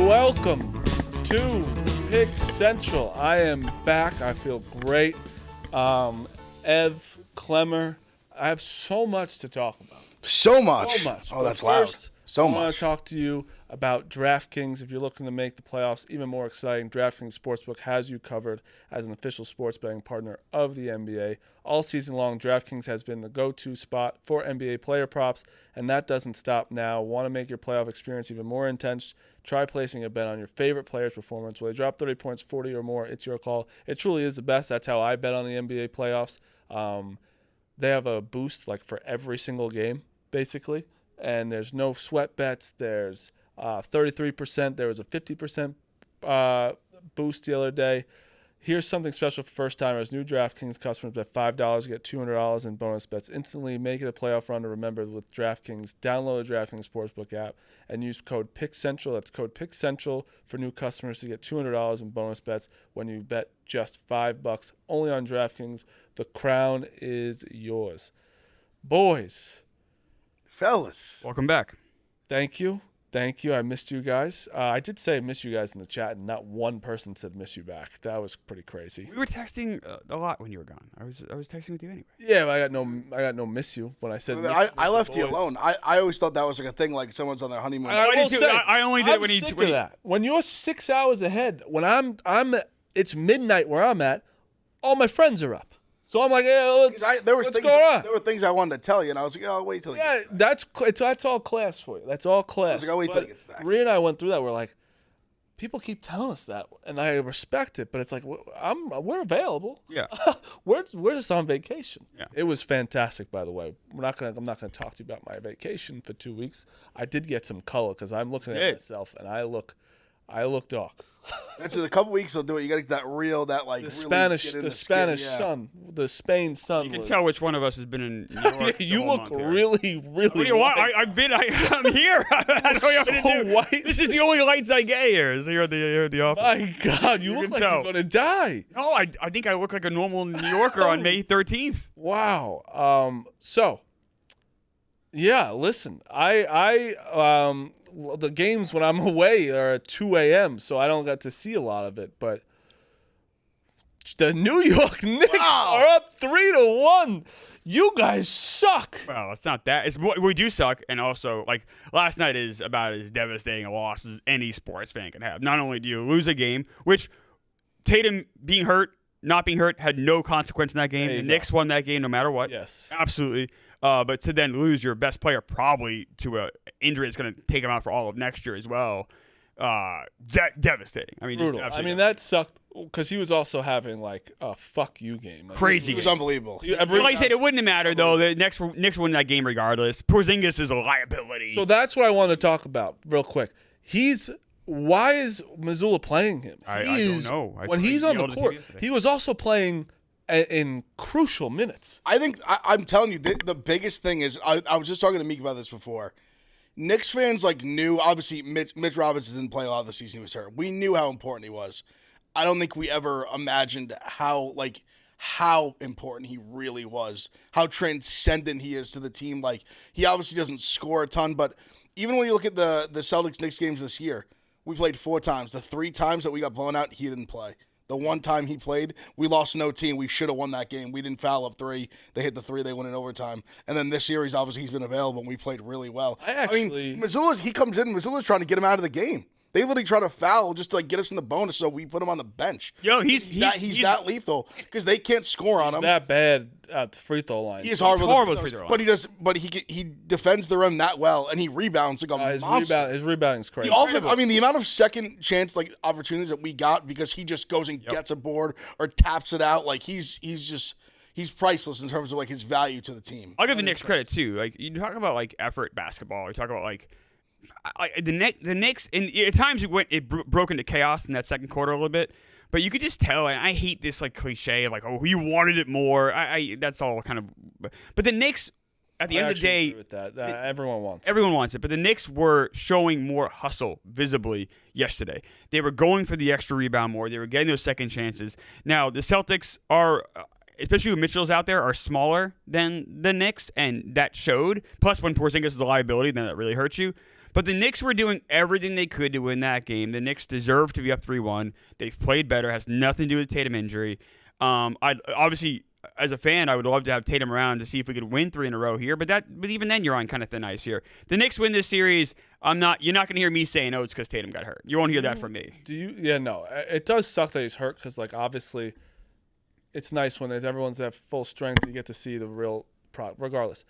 welcome to Pick Central. I am back. I feel great. Ev, Clemmer, I have so much to talk about. So much. Oh, Oh, that's first, loud. I want to talk to you about DraftKings. If you're looking to make the playoffs even more exciting, DraftKings Sportsbook has you covered as an official sports betting partner of the NBA. All season long, DraftKings has been the go-to spot for NBA player props, and that doesn't stop now. Want to make your playoff experience even more intense? Try placing a bet on your favorite player's performance. Will they drop 30 points, 40 or more? It's your call. It truly is the best. That's how I bet on the NBA playoffs. They have a boost like for every single game, basically. And there's no sweat bets. There's 33%. There was a 50% boost the other day. Here's something special for first-timers. New DraftKings customers bet $5, get $200 in bonus bets instantly. Make it a playoff run to remember with DraftKings. Download the DraftKings Sportsbook app and use code PICKCENTRAL. That's code PICKCENTRAL for new customers to get $200 in bonus bets when you bet just $5 only on DraftKings. The crown is yours. Boys. Fellas. Welcome back. Thank you. I missed you guys. I did say miss you guys in the chat, and not one person said miss you back. That was pretty crazy. We were texting a lot when you were gone. I was texting with you anyway. Yeah, but I got no miss you when I said. I left you alone. I always thought that was like a thing, like someone's on their honeymoon. I only did it when sick of that. When you're 6 hours ahead, when it's midnight where I'm at. All my friends are up. So I'm like, yeah, there were things I wanted to tell you, and I was like, oh, wait till he gets back. That's all class for you. That's all class. I was like, oh, wait till he gets back. Rhea and I went through that. We're like, people keep telling us that, and I respect it, but it's like, we're available. Yeah. we're just on vacation. Yeah. It was fantastic, by the way. I'm not gonna talk to you about my vacation for 2 weeks. I did get some color because I'm looking at myself, and I look dark. That's in a couple weeks. He'll do it. You got to get that real, that like the really Spanish sun, the Spain sun. You can tell which one of us has been in New York. You look really. What do you want? I'm here. I don't know what to do. White. This is the only lights I get here. Is here at the office. My God, you look like you're gonna die. No, I think I look like a normal New Yorker on May 13th. Wow. So, yeah. Listen, the games when I'm away are at 2 a.m., so I don't get to see a lot of it. But the New York Knicks are up 3-1. You guys suck. Well, it's not that. We do suck, and also, like, last night is about as devastating a loss as any sports fan can have. Not only do you lose a game, which Tatum being hurt, not being hurt, had no consequence in that game. The Knicks won that game no matter what. Yes. Absolutely. But to then lose your best player probably to an injury that's going to take him out for all of next year as well, devastating. I mean, brutal. I mean, that sucked because he was also having like a fuck you game. Like, crazy. It was unbelievable. Like I said, it wouldn't have mattered though. The Knicks win that game regardless. Porzingis is a liability. So that's what I want to talk about real quick. Why is Missoula playing him? I don't know. When he's on the court, he was also playing in crucial minutes. I think I'm telling you, the biggest thing is I was just talking to Meek about this before. Knicks fans knew, obviously Mitch Robinson didn't play a lot of the season. He was hurt. We knew how important he was. I don't think we ever imagined how important he really was, how transcendent he is to the team. Like, he obviously doesn't score a ton, but even when you look at the Celtics-Knicks games this year, we played 4 times. The 3 times that we got blown out, he didn't play. The one time he played, we lost no team. We should have won that game. We didn't foul up 3. They hit the 3. They won in overtime. And then this series, obviously, he's been available, and we played really well. I mean, he comes in, Missoula's trying to get him out of the game. They literally try to foul just to get us in the bonus, so we put him on the bench. Yo, he's that lethal because they can't score on him. That bad at the free throw line. He is horrible at the free throw line. But he defends the rim that well, and he rebounds like a monster. His rebounding's crazy. The amount of second chance opportunities that we got because he just goes and gets a board or taps it out, like he's priceless in terms of his value to the team. I'll give the Knicks credit too. Like, you talk about effort basketball. You talk about the Knicks, and at times it broke into chaos in that second quarter a little bit. But you could just tell, and I hate this cliche of you wanted it more. That's all kind of. But the Knicks, at the end of the day, agree with that. Everyone wants it. But the Knicks were showing more hustle visibly yesterday. They were going for the extra rebound more. They were getting those second chances. Now the Celtics are. Especially when Mitchell's out there, are smaller than the Knicks, and that showed. Plus, when Porzingis is a liability, then that really hurts you. But the Knicks were doing everything they could to win that game. The Knicks deserve to be up 3-1. They've played better. It has nothing to do with Tatum injury. Obviously, as a fan, I would love to have Tatum around to see if we could win 3 in a row here. But even then, you're on kind of thin ice here. The Knicks win this series. You're not going to hear me saying, "Oh, it's because Tatum got hurt." You won't hear that from me. Yeah, no. It does suck that he's hurt because, like, obviously, it's nice when everyone's at full strength. You get to see the real product. Regardless,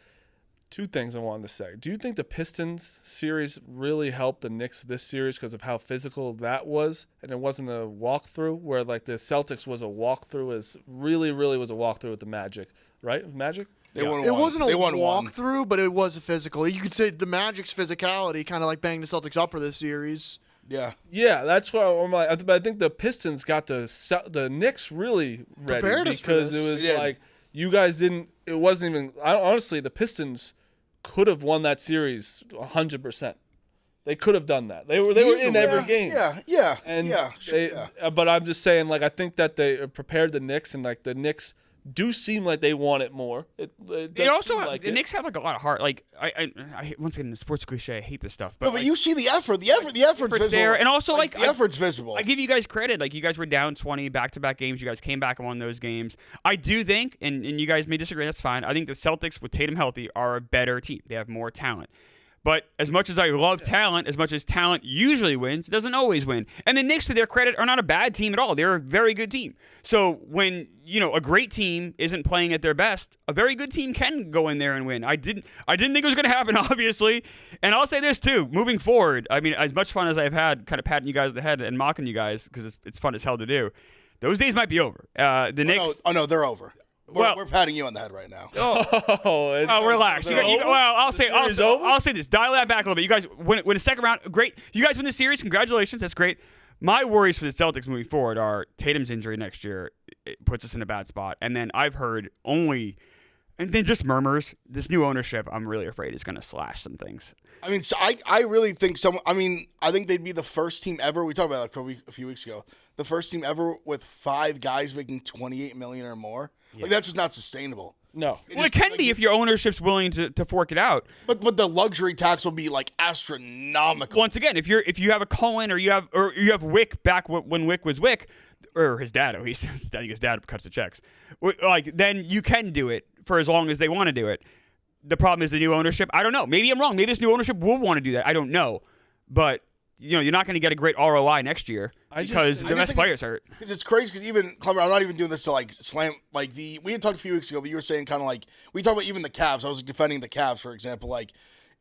2 things I wanted to say. Do you think the Pistons series really helped the Knicks this series because of how physical that was, and it wasn't a walkthrough where like the Celtics was a walkthrough, as really was a walkthrough with the Magic, right? Magic. It wasn't a won walkthrough, but it was a physical. You could say the Magic's physicality kind of like banged the Celtics up for this series. Yeah, that's why I'm like. But I think the Pistons got the Knicks really ready Prepared us for because this. it was like you guys didn't. It wasn't even. Honestly, the Pistons could have won that series 100%. They could have done that. They were in every game. But I'm just saying, like, I think that they prepared the Knicks, and like the Knicks do seem like they want it more. They also the Knicks have like a lot of heart. Like I once again, the sports cliche, I hate this stuff. But but you see the effort. The effort's visible. there, and also the effort's visible. I give you guys credit. Like, you guys were down 20 back-to-back games. You guys came back and won those games. I do think, and you guys may disagree, that's fine. I think the Celtics, with Tatum healthy, are a better team. They have more talent. But as much as I love talent, as much as talent usually wins, it doesn't always win. And the Knicks, to their credit, are not a bad team at all. They're a very good team. So when, a great team isn't playing at their best, a very good team can go in there and win. I didn't think it was going to happen, obviously. And I'll say this, too. Moving forward, I mean, as much fun as I've had kind of patting you guys on the head and mocking you guys, because it's fun as hell to do, those days might be over. The Knicks... No, they're over. We're patting you on the head right now. Relax. I'll say this. Dial that back a little bit. You guys win a second round. Great. You guys win the series. Congratulations. That's great. My worries for the Celtics moving forward are Tatum's injury next year. It puts us in a bad spot. And then I've heard and then just murmurs. This new ownership, I'm really afraid, is going to slash some things. I mean, so I really think I think they'd be the first team ever. We talked about that a few weeks ago. The first team ever with 5 guys making $28 million or more. Yeah. Like, that's just not sustainable. No. It can be if your ownership's willing to fork it out. But the luxury tax will be like astronomical. Once again, if you have a Cohen or you have Wick back when Wick was Wick, or his dad, I think his dad cuts the checks. Like, then you can do it for as long as they want to do it. The problem is the new ownership. I don't know. Maybe I'm wrong. Maybe this new ownership will want to do that. I don't know. But you're not going to get a great ROI next year because the best players hurt. Because it's crazy. Because even Clemmer, I'm not even doing this to like slam like the. We had talked a few weeks ago, but you were saying kind of like we talked about even the Cavs. I was defending the Cavs, for example, like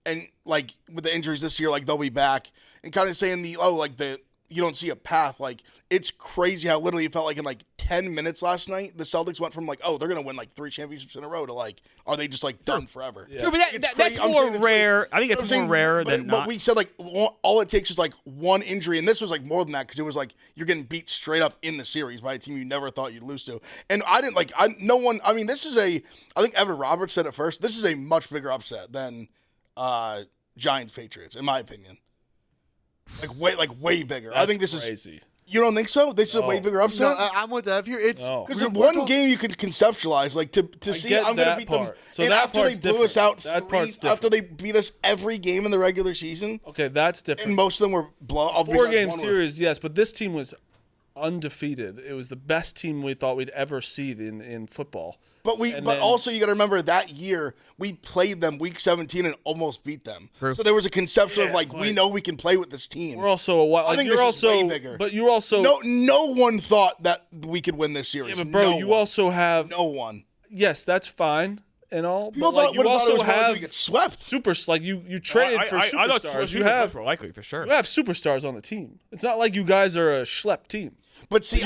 and like with the injuries this year, like they'll be back, and kind of saying you don't see a path. Like, it's crazy how literally it felt like in like 10 minutes last night, the Celtics went from like, oh, they're going to win like 3 championships in a row to like, are they just like done forever? Yeah. Sure, but that's more rare. I think it's more rare than not. But we said like all it takes is like one injury, and this was like more than that because it was like you're getting beat straight up in the series by a team you never thought you'd lose to. And I didn't this is I think Evan Roberts said it first, this is a much bigger upset than Giants Patriots, in my opinion. Way bigger. That's I think this crazy. You don't think so? This is a way bigger upset? No, I'm with Ev here. It's because one game you can conceptualize, like to see I'm going to beat them. So and that after they blew us out, after they beat us every game in the regular season. Okay, that's different. And most of them were blow. 4-game series, yes, but this team was undefeated. It was the best team we thought we'd ever see in football. But also you got to remember that year we played them week 17 and almost beat them. True. So there was a conception of like we know we can play with this team. We're also I think this is way bigger. But you're also no one thought that we could win this series. Yeah, but bro, you also have no one. Yes, that's fine and all. People but you also have get swept. You traded for superstars. I thought you have more likely for sure. You have superstars on the team. It's not like you guys are a schlep team. But see,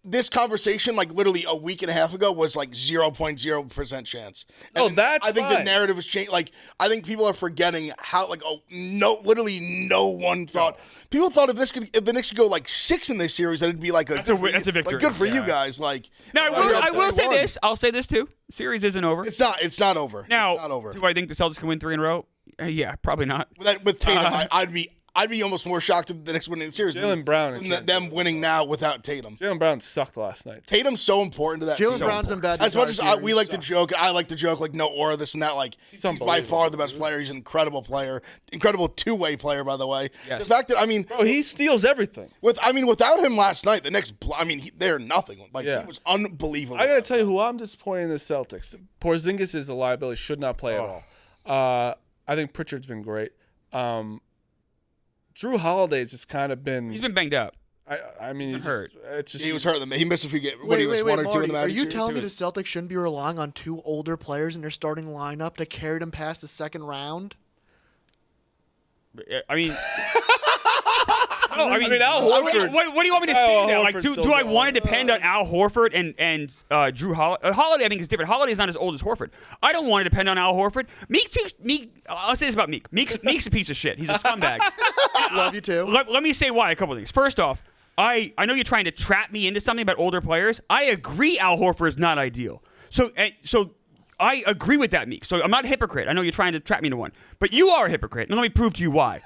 this conversation, like literally a week and a half ago, was like 0.0% chance. That's I think fine. the narrative has changed. Like, I think people are forgetting how, like, literally no one thought. People thought if the Knicks could go like 6 in this series, that it'd be like that's a victory. Like, good for you guys. Like, now I will say this. I'll say this too. Series isn't over. It's not over. Now, it's not over. Do I think the Celtics can win 3 in a row? Yeah, probably not. With Tatum, I'd be almost more shocked if the Knicks winning the series Jaylen Brown and than them winning now without Tatum. Jaylen Brown sucked last night. Tatum's so important to that team. Jaylen Brown's been bad. As much as we like to joke, I like to joke like no aura, this and that. Like he's by far the best player. He's an incredible player, incredible two-way player, by the way. Yes. The fact that Bro, he steals everything. Without him last night, the Knicks. They're nothing. Like he was unbelievable. I gotta tell you who I'm disappointed in the Celtics. Porzingis is a liability. Should not play at all. I think Pritchard's been great. Drew Holiday's just kind of been. He's been banged up. I mean, he's hurt. It's just He was hurt. He missed a few games. Wait, He was one or two in the Marty, Magic are you series? telling me the Celtics shouldn't be relying on two older players in their starting lineup to carry them past the second round? I mean, I mean, Al Horford. What do you want me to say now? Like, do I want to depend on Al Horford and Drew Holiday? Holiday, I think, is different. Holiday's not as old as Horford. I don't want to depend on Al Horford. I'll say this about Meek. Meek's a piece of shit. He's a scumbag. Love you too. Let me say why. A couple of things. First off, I know you're trying to trap me into something about older players. I agree Al Horford is not ideal. So I agree with that, Meek. So I'm not a hypocrite. I know you're trying to trap me into one. But you are a hypocrite. And let me prove to you why.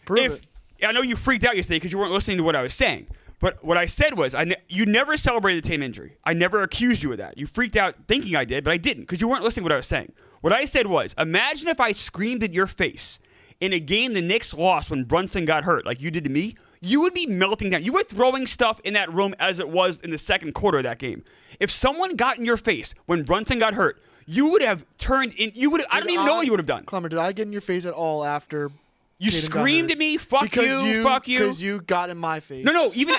Prove it. I know you freaked out yesterday because you weren't listening to what I was saying. But what I said was, you never celebrated the Tatum injury. I never accused you of that. You freaked out thinking I did, but I didn't because you weren't listening to what I was saying. What I said was, imagine if I screamed at your face in a game the Knicks lost when Brunson got hurt like you did to me. You would be melting down. You were throwing stuff in that room as it was in the second quarter of that game. If someone got in your face when Brunson got hurt, you would have turned in. I don't even know what you would have done. Clemmer, did I get in your face at all after You Tatum got screamed hurt? at me, fuck Because you, fuck you. Because you got in my face. No, even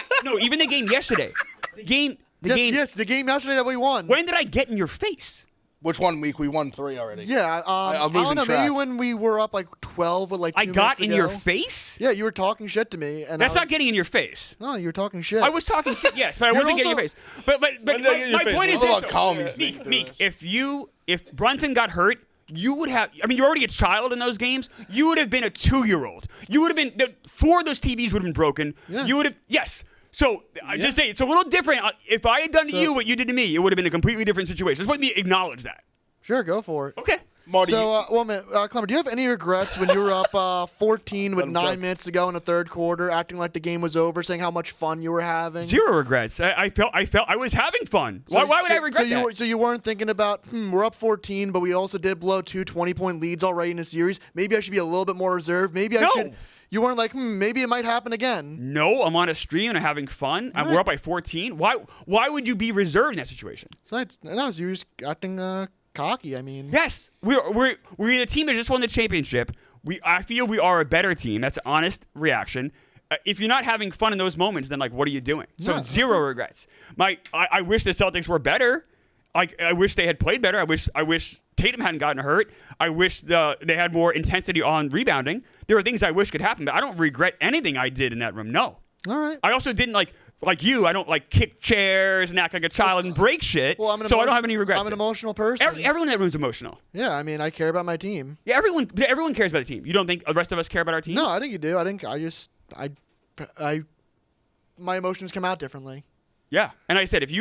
the game yesterday. The game. Yes, the game yesterday that we won. When did I get in your face? Which one week? We won 3 already. Yeah, I'm I losing don't know. track. Maybe when we were up like 12 with like 2 I got minutes in ago. your face? Yeah, you were talking shit to me, and That's I not was, getting in your face. No, you were talking shit. I was talking shit, yes, but I You're wasn't getting in your also- face. But When did I get in your my face? point is What this, about calm me though. speaking through Meek, this? if Brunson got hurt, you would have. I mean, you're already a child in those games. You would have been a 2-year-old. You would have been. 4 of those TVs would have been broken. Yeah. You would have. Yes. So I just say it's a little different. If I had done to you what you did to me, it would have been a completely different situation. Just let me acknowledge that. Sure, go for it. Okay. Marty, So, one minute, Clemmer, do you have any regrets when you were up 14 with Let him 9 cook. minutes to go in the third quarter, acting like the game was over, saying how much fun you were having? Zero regrets. I felt I was having fun. Why would I regret that? So you weren't thinking about, we're up 14, but we also did blow 2 20-point leads already in the series. Maybe I should be a little bit more reserved. Maybe I No. should. You weren't like, maybe it might happen again. No, I'm on a stream and I'm having fun. We're up by 14. Why would you be reserved in that situation? So you were just acting cocky. I mean, Yes, we're the team that just won the championship. I feel we are a better team. That's an honest reaction. If you're not having fun in those moments, then what are you doing? So Yeah. zero regrets. I wish the Celtics were better. I wish they had played better. I wish Tatum hadn't gotten hurt. I wish they had more intensity on rebounding. There are things I wish could happen, but I don't regret anything I did in that room. No. all right. I also didn't like you. I don't kick chairs and act like a child and break shit. Well, so I don't have any regrets. I'm an emotional person. Everyone in that room is emotional. Yeah, I mean, I care about my team. Yeah, everyone cares about the team. You don't think the rest of us care about our teams? No, I think you do. My emotions come out differently. Yeah, and I said if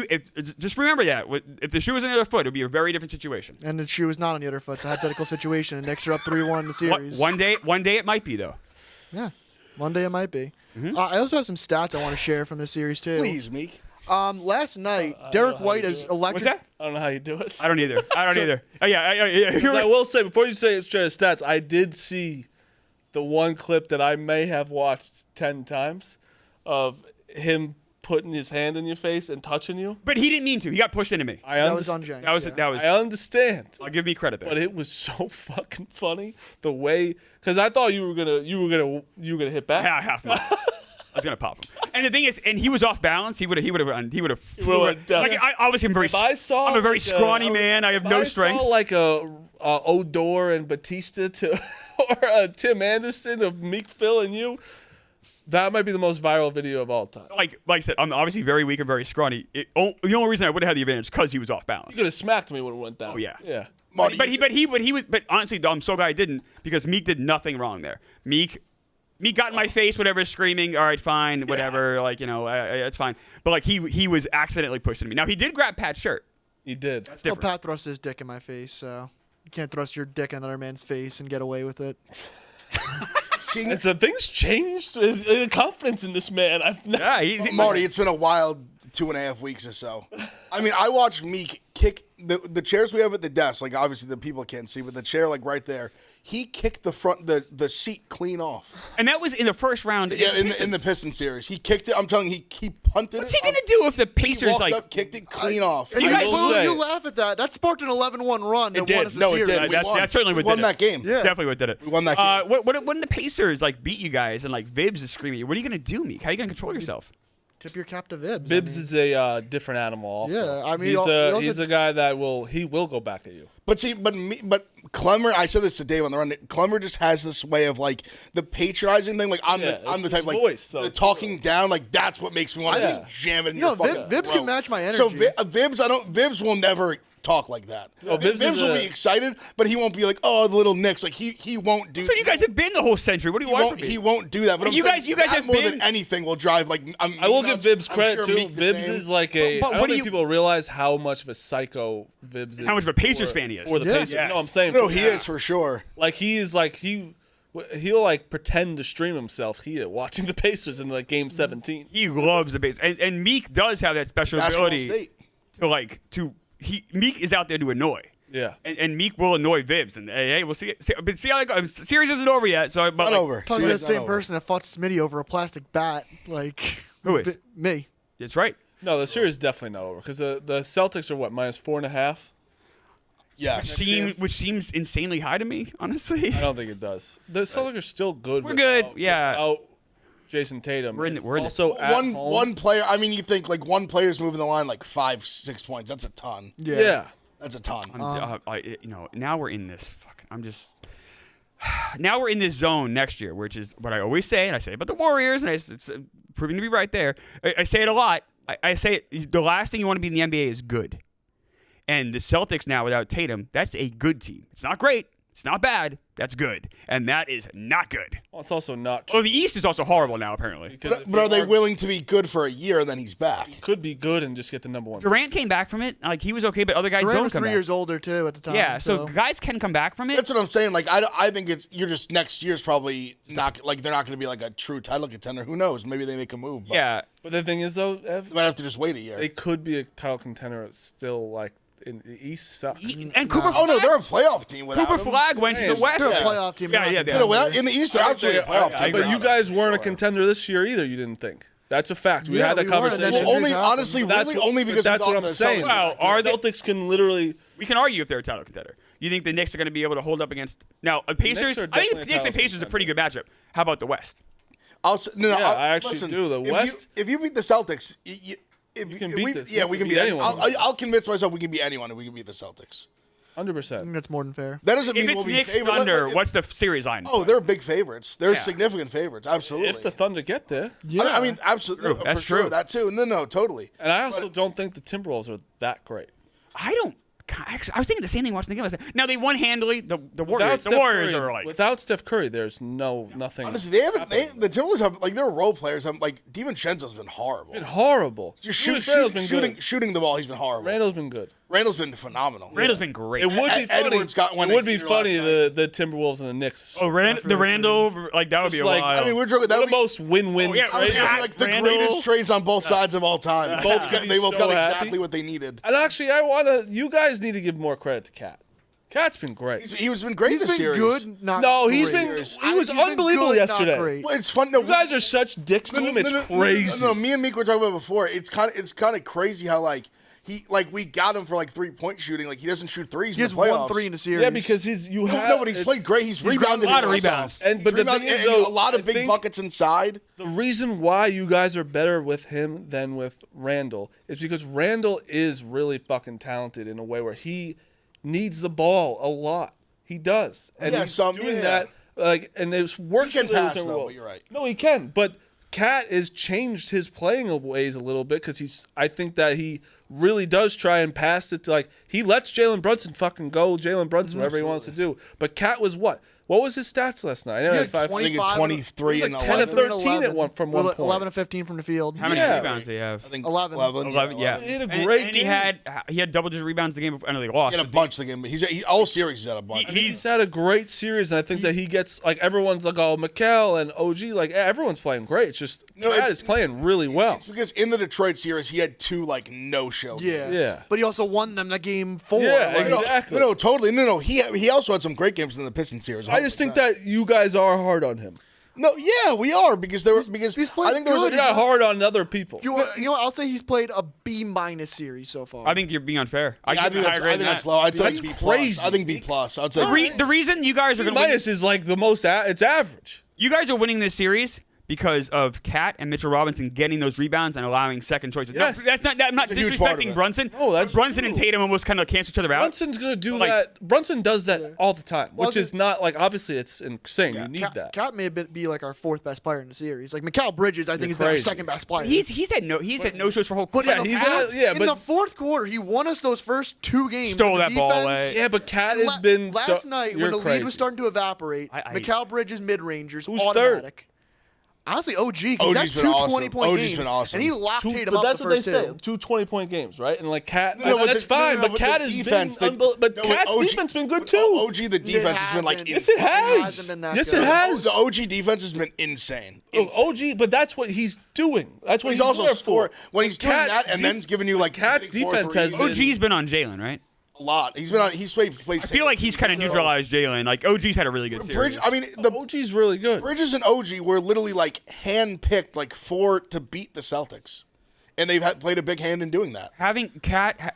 just remember that if the shoe was on the other foot, it would be a very different situation. And the shoe was not on the other foot. It's a hypothetical situation. And Knicks are up 3-1 in the series. One day it might be though. Yeah, one day it might be. Mm-hmm. I also have some stats I want to share from this series too. please, Meek. Last night, don't Derek know how White you has do it. electric. What's that? I don't know how you do it. I don't either. Oh yeah. You're I right. will say, before you say it's just stats, I did see the one clip that I may have watched 10 times of him putting his hand in your face and touching you. But he didn't mean to. He got pushed into me. That was on James. That was. I understand. I'll give me credit there. But it was so fucking funny the way, because I thought you were gonna hit back. half mile. I was gonna pop him. And the thing is, and he was off balance. He would have flew. went down. I obviously am very. If I saw I'm a very like scrawny man. I have no strength. I saw like a Odor and Batista or a Tim Anderson of Meek, Phil, and you. That might be the most viral video of all time. Like I said, I'm obviously very weak and very scrawny. The only reason I would have had the advantage because he was off balance. You could have smacked me when it went down. Oh yeah. Yeah. Marty, But honestly, though, I'm so glad I didn't because Meek did nothing wrong there. Meek got in my face, whatever, screaming. All right, fine, whatever. It's fine. But he was accidentally pushing me. Now he did grab Pat's shirt. He did. That's Well, different. Pat thrust his dick in my face, so you can't thrust your dick in another man's face and get away with it. seeing And so things changed. Confidence in this man. He's Marty, it's been a wild 2.5 weeks or so. I mean, I watched Meek kick the chairs we have at the desk. Like, obviously, the people can't see, but the chair, like, right there. He kicked the seat clean off. And that was in the first round. Yeah, in the Pistons series. He kicked it. I'm telling you, he punted What's it. he going to do if the He Pacers, walked like... up, kicked it clean off. And You you, guys will say- you laugh at that. That sparked an 11-1 run. That It did. won us a No, it series. did. We That won. certainly We what won did that it. game. Yeah. That's definitely what did it. We won that game. When the Pacers, like, beat you guys and, like, Vibs is screaming, what are you going to do, Meek? How are you going to control yourself? Tip your cap to Vibs. Bibbs is a different animal. Also. Yeah, I mean, he's a guy that will go back at you. But see, but Clemmer, I said this to Dave on the run. Clemmer just has this way of like the patronizing thing. Like I'm Yeah, the it's type like his voice, so the it's talking down. Like that's what makes me want to Yeah. just jam it in You know, your fucking Vibs throat. can match my So energy. Vibs will never talk like that. Vibs Vibs is will a- be excited, but he won't be like, oh, the little Knicks. Like he won't do. So you guys have been the whole century. What do you want from me? He won't do that. But I'm You saying guys- you guys that have more been- than anything will drive. Like I will give Vibs I'm credit sure too. Meek the Vibs same. is like a. But I what don't do think you- people realize how much of a psycho Vibs is. How much of a Pacers for- fan he is. For the Yeah. Pacers. Yes. No, I'm saying. No, for- he is for sure. Like he'll like pretend to stream himself here watching the Pacers in like game 17. He loves the base, and Meek does have that special Basketball ability State. Meek is out there to annoy. Yeah. And Meek will annoy Vibs, and hey, we'll see how it goes. The series isn't over yet, so but Not like, over. Talking about Series the not same over. person that fought Smitty over a plastic bat. Like Who is? me? That's right. No, the series is definitely not over because the Celtics are what -4.5. Yes. Which seems insanely high to me, honestly. I don't think it does. The Celtics are still good. We're good, without- yeah. Without Jason Tatum. We're in It's it. also at home. One player. I mean, you think like one player's moving the line like 5-6 points. That's a ton. Yeah. That's a ton. Now we're in this fucking. Now we're in this zone next year, which is what I always say, and I say about the Warriors, and it's proving to be right there. I say it a lot. I say it, the last thing you want to be in the NBA is good. And the Celtics now without Tatum, that's a good team. It's not great. It's not bad. That's good. And that is not good. Well, it's also not true. Oh, the East is also horrible now, apparently. Because if But are you they willing to be good for a year and then he's back? could be good and just get the number one. Durant came back from it. Like, he was okay, but other guys Durant don't was come 3 back. years older too at the time. Yeah, so guys can come back from it. That's what I'm saying. Like I think you're just next year's probably not like they're not going to be like a true title contender. Who knows? Maybe they make a move. But Yeah. But the thing is, though, Ev, they might have to just wait a year. they could be a title contender still, like, in the East. And Cooper Oh no, Flag, they're a playoff team without Cooper him. Flag went to the West. they're a Yeah. playoff team. Yeah, yeah, They're yeah. No, in the East, they're absolutely a playoff I team. agree. But you guys weren't a contender this year either, you didn't think. That's a fact. We Yeah, had that we weren't, and then conversation. Well, only happened. honestly, That's really what- only but because that's we what thought I'm the saying. Celtics- Well, The are they- Celtics can literally. We can argue if they're a title contender. You think the Knicks are going to be able to hold up against now Pacers? are I definitely think a the Knicks and title Pacers are a pretty good matchup. How about the West? I actually do. The West- If you beat the Celtics, We can beat this. Yeah, we can beat anyone. anyone. I'll convince myself we can beat anyone if we can beat the Celtics. 100%. I think that's more than fair. That doesn't If mean it's we'll be Knicks favored. Thunder, what's the series line? Oh, they're big favorites. They're Yeah. significant favorites. Absolutely. If the Thunder get there. I mean, absolutely. True. That's for sure. true. That too. No, totally. And I also don't think the Timberwolves are that great. I don't. Actually, I was thinking the same thing watching the game. I said, now they won handily. The Without Warriors. The Steph Warriors Curry, are like. without Steph Curry, there's nothing. Honestly, they haven't. The Timberwolves have like their role players. Like DiVincenzo's been horrible. Been horrible. Just Randall's been good. shooting the ball. He's been horrible. Randall's been good. Randall's been phenomenal. Randall's been great. It would be funny. Edwards got one It would be here funny last the Timberwolves and the Knicks. Oh, the Randall, like that would be Just a like- wild. I mean, we're joking. That They're would the be most win-win Oh, yeah, I was trade. gonna say, Yeah, like the Randall. greatest trades on both sides of all time. Both could be They both so got happy. exactly what they needed. And actually, you guys need to give more credit to Cat. Cat's been great. He's been great He's this been series. good, not No, he's great. been. He's He was He's been unbelievable good, not yesterday. great. Well, it's fun. No, You guys are such dicks to him. It's crazy. No, me and Meek were talking about it before. It's kind of crazy how like we got him for like 3-point shooting. Like he doesn't shoot threes He in has the playoffs. 1 3 in the series. Yeah, because you have. No, but he's played great. He's rebounded a lot of his ass rebounds. off. And but He's the thing rebounded- is, and though, a lot of I big think buckets inside. the reason why you guys are better with him than with Randall is because Randall is really fucking talented in a way where he needs the ball a lot. He does, and Yeah, he's some- doing yeah. that. Like, and it's works. He can really with pass, him though, well. but you're right. No, he can, but Cat has changed his playing ways a little bit because I think that he really does try and pass it to, like, he lets Jalen Brunson fucking go Jalen Brunson, whatever he wants to do. But Cat was what? What was his stats last night? I know He he had had five. 20 I think 25 it's 23 It was and like 10 11. of 13 at one from one With point. 11 of 15 from the field. How many Yeah. rebounds did he have? I think 11. 11, yeah. He had a And- great and game. he had double-digit rebounds the game before. I know they lost. He had a but bunch of the game. He's all series. He's had a bunch. He's had a great series, and I think that he gets like everyone's like, oh, Mikel and OG, like everyone's playing great. It's just Cat is playing really well. It's because in the Detroit series, he had 2 like no-show. Yeah. Yeah. But he also won them that game 4. Yeah, like, exactly. No, totally. No. He also had some great games in the Pistons series. I just think that you guys are hard on him. No, yeah, we are because there was because he's played I think there was good. You're not hard on other people. You know what? I'll say he's played a B- series so far. I think you're being unfair. I give think him a that's, higher I grade think than that's that. low. I'd say That's B+. crazy. I think B+. I'd say The reason you guys are going to win, Minus is like the most. It's average. you guys are winning this series because of Cat and Mitchell Robinson getting those rebounds and allowing second choices. Yes. No, that's not. I'm not It's a huge part of disrespecting it. Brunson. No, that's Brunson and true. Tatum almost kind of cancel each other out. Brunson's gonna do Like- that. Brunson does that all the time, Well, which is not like obviously it's insane. You need Cat, that. Cat may be like our 4th best player in the series. Like Mikal Bridges, I think has been our crazy. 2nd best player. He's had no shows for whole. But Yeah, in the he's past- yeah, in but- the 4th quarter, he won us those first 2 games. Stole The that ball defense- away. Yeah, but Cat And has been last so, night you're when the crazy. lead was starting to evaporate. Mikal Bridges mid-rangers, Who's automatic. Honestly, OG, because that's OG's been 2 awesome. 20-point OG's games. been awesome. And he locked Tatum But up that's the what they first say. 2. 2 20-point games, right? And like Cat, No, but that's the- fine. no, but but Cat the has defense, been, but no, Cat's OG defense been good too. OG, the defense has been like Yes, it has. hasn't been that Yes, good. it has. The OG defense has been insane. Oh, OG, but that's what he's doing. That's what He's he's also there scored for. when he's doing Cat's that and then giving you like Cat's hitting 4 defense has threes. been- OG's been on Jalen, right? a lot. He's been on. He's played. I feel like he's kind of neutralized Jalen. Like OG's had a really good series. Bridge. I mean, the OG's really good. Bridges and OG were literally like hand-picked, like 4 to beat the Celtics, and they've played a big hand in doing that. Having Cat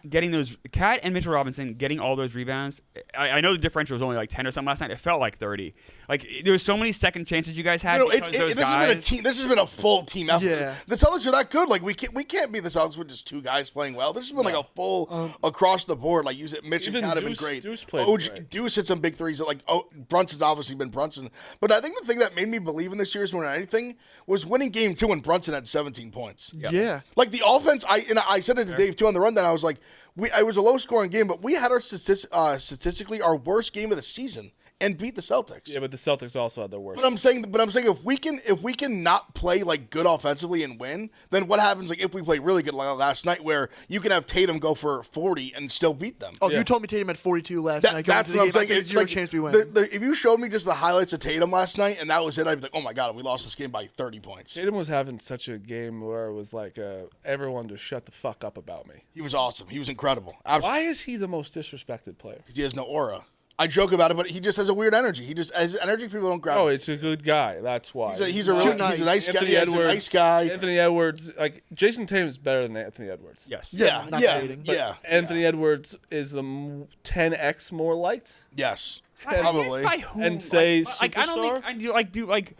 and Mitchell Robinson getting all those rebounds. I know the differential was only like 10 or something last night. It felt like 30. Like there was so many second chances you guys had. No, because those this guys, has been a team. This has been a full team effort. Yeah. The Celtics are that good. Like we can't beat the Celtics with just 2 guys playing well. This has been like a full across the board. Like you said, Mitch and Even Cat have been Deuce- great. Deuce played OG, great. Deuce hit some big threes. Like Brunson's obviously been Brunson. But I think the thing that made me believe in this series more than anything was winning Game 2 when Brunson had 17 points. Yeah. Like the offense, I said it to Dave too on the rundown. I was like, it was a low scoring game, but we had our statistically our worst game of the season and beat the Celtics. Yeah, but the Celtics also had their worst. But I'm saying if we can not play like good offensively and win, then what happens like if we play really good like last night where you can have Tatum go for 40 and still beat them? Oh, Yeah. you told me Tatum had 42 last night. going That's into what the I'm game. I saying. said It's zero like, chance we win. if you showed me just the highlights of Tatum last night and that was it, I'd be like, oh my god, we lost this game by 30 points. Tatum was having such a game where it was like everyone just shut the fuck up about me. He was awesome. He was incredible. Absolutely. Why is he the most disrespected player? Because he has no aura. I joke about it, but he just has a weird energy. He just his energy people don't grab. Oh, it's a good guy. That's why. He's a nice guy. Anthony Yeah, Edwards. he's a nice guy. Anthony Edwards, like Jason Tatum is better than Anthony Edwards. Yes. Yeah, not yeah, dating. yeah. Anthony Edwards is the 10x more liked. Yes, I guess probably. by who? And say like I don't think superstar?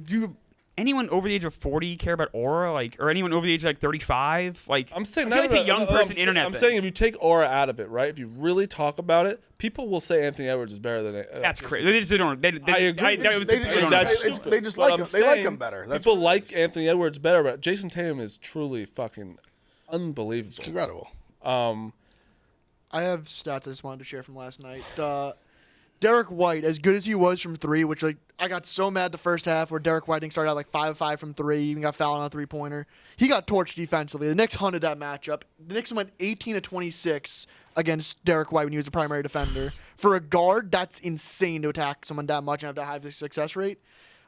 do anyone over the age of 40 care about aura, like, or anyone over the age of like 35? Like, I'm saying I feel like it's a young person internet I'm thing. saying if you take aura out of it, right? If you really talk about it, people will say Anthony Edwards is better than. That's Jason crazy. They just don't. They I agree. They just like him. They like him better. That's People what it like is. Anthony Edwards better, but Jason Tatum is truly fucking unbelievable. Incredible. I have stats I just wanted to share from last night. Derek White, as good as he was from 3, which like I got so mad the first half where Derek White started out like 5-5 from 3, even got fouled on a 3-pointer. He got torched defensively. The Knicks hunted that matchup. The Knicks went 18 to 26 against Derek White when he was the primary defender. For a guard, that's insane to attack someone that much and have that high success rate.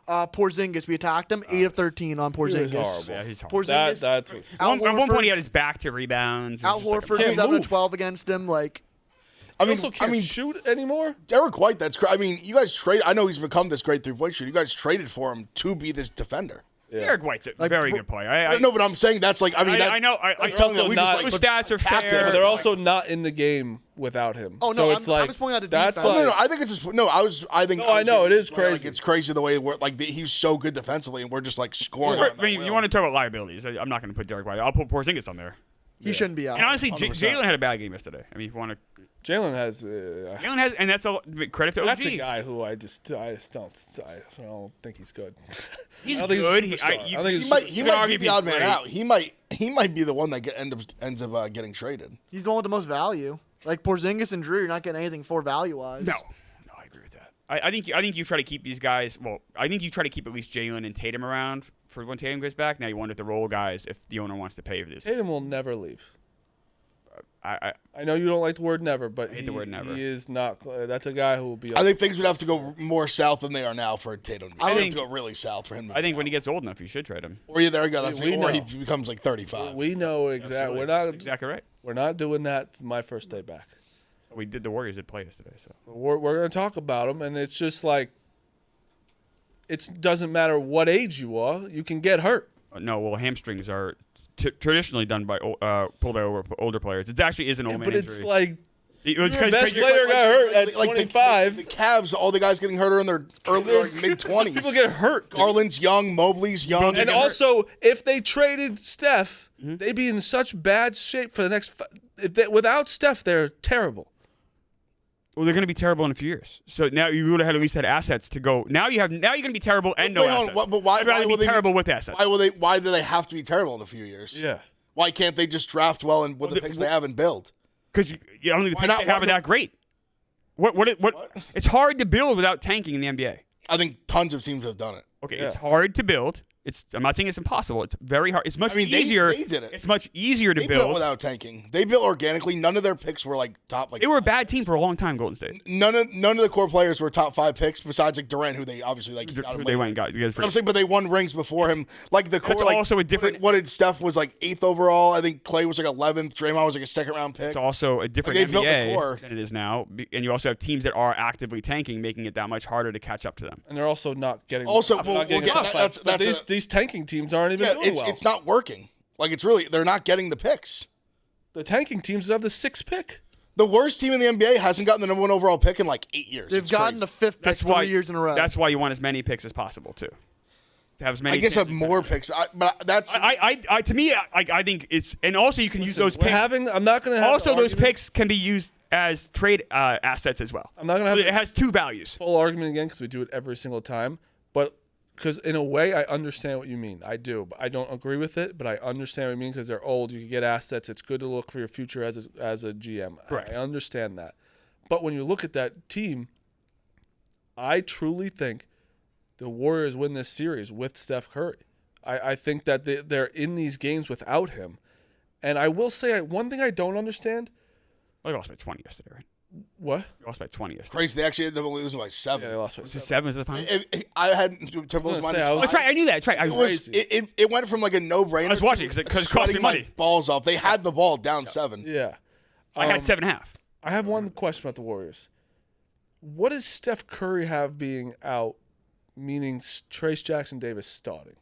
Porzingis, we attacked him 8 of 13 on He was Porzingis. horrible. Yeah, he's horrible. Porzingis, That's what's Al At one point, he Horford- had his back to rebounds. Al It's just like a- Horford can't 7 move. of 12 against him. Like I He mean, also can't shoot anymore. Derek White. I mean, you guys trade. I know he's become this great 3-point shooter. You guys traded for him to be this defender. Yeah. Derek White's a Like, very good player. No, but I'm saying that's like. I mean, I know. I'm telling you, also we not- just like His stats are attacked fair. him. But they're also not in the game without him. Oh, no, so it's I'm like just pointing out the that's defense. like, No, I think it's just no. I think. No, I know, it is Like, crazy. it's crazy the way we're like he's so good defensively, and we're just like scoring. on I mean, that you will. want to talk about liabilities? I'm not going to put Derek White. I'll put Porzingis on there. he shouldn't be out. And honestly, 100%. Jalen had a bad game yesterday. I mean, if you want to, Jalen has. Jalen has, and that's a credit to OG. That's a guy who I just don't think he's good. He's I don't think good. He's a superstar. I don't think He he's might. a He You could might argue be if the he's odd man great. out. He might be the one that ends up getting traded. He's the one with the most value. Like Porzingis and Drew, you're not getting anything for value-wise. No, I agree with that. I think you try to keep these guys. Well, I think you try to keep at least Jalen and Tatum around for when Tatum goes back. Now you wonder if the role guys if the owner wants to pay for this. Tatum will never leave. I I know you don't like the word never, but hate the word never. He is not. That's a guy who will be. I think things would have to go more south than they are now for Tatum. I Have think- to go really south for him. I think when he gets old enough, you should trade him. Or yeah, there you go. That's We or he know. becomes like 35. We know exactly. Absolutely. We're not. That's exactly right. We're not doing that my first day back. We did. The Warriors did play yesterday, so We're going to talk about them, and it's just like it doesn't matter what age you are, you can get hurt. no. Well, hamstrings are traditionally done by pulled by older players. It actually is an old man But injury. it's like It was your 'cause- best 'cause you're- player got hurt at Like 25. The Cavs, all the guys getting hurt are in their early like, mid 20s. People get hurt. dude. Garland's young, Mobley's young. And get also, if they traded Steph, they'd be in such bad shape for the next. Without Steph, they're terrible. Well, they're going to be terrible in a few years. So now you would have at least had assets to go. Now you're going to be terrible and no Wait, hold on, assets. but why- I'd rather why will be they- terrible with assets. Why do they have to be terrible in a few years? Yeah. Why can't they just draft well and with the picks they have and build? Because you don't think the Why picks not? they have Why are that great. What? It's hard to build without tanking in the NBA. I think tons of teams have done it. Okay, Yeah. it's hard to build. I'm not saying it's impossible. It's very hard. It's much easier. They did it. It's much easier to They built build. without tanking. They built organically. None of their picks were like top. Like They were a bad team for a long time, Golden State. none of the core players were top 5 picks besides like Durant, who they obviously like. got him They later. went and got. You guys But I'm saying, but they won rings before him. Like the core, That's like also a different- What did Steph was like 8th overall? I think Clay was like 11th. Draymond was like a 2nd round pick. It's also a different Like, they built the NBA core. than it is now, and you also have teams that are actively tanking, making it that much harder to catch up to them. And they're also not getting. Also, not we'll getting get- top five. that's- But that's these tanking teams aren't even Yeah, doing it's well. it's not working. Like it's really they're not getting the picks. The tanking teams have the 6th pick. The worst team in the NBA hasn't gotten the number 1 overall pick in like 8 years. They've It's gotten crazy. the 5th pick That's 3 why years in a row. That's why you want as many picks as possible too. To have as many. I guess have chances. more picks. But that's I to me, I think it's, and also you can use those We're picks. I'm not going to have Also, an those argument- picks can be used as trade assets as well. I'm not gonna have It has two values. full argument again because we do it every single time. But because in a way, I understand what you mean. I do. But I don't agree with it, but I understand what you mean because they're old. You can get assets. It's good to look for your future as a GM. Correct. I understand that. But when you look at that team, I truly think the Warriors win this series with Steph Curry. I think that they're in these games without him. And I will say one thing I don't understand. Well, they lost by 20 yesterday, right? What? They lost by 20 yesterday. crazy. They actually ended up only losing by 7. Yeah, they lost. Was it 7 at the time? I had Timberwolves say, minus I was- 5. That's right. I knew that. That's right. It was it went from like a no-brainer. I was watching 'cause it cost me sweating money. my balls off. They had the ball down 7. Yeah. I had 7.5. I have one question about the Warriors. What does Steph Curry have being out, meaning Trace Jackson Davis starting?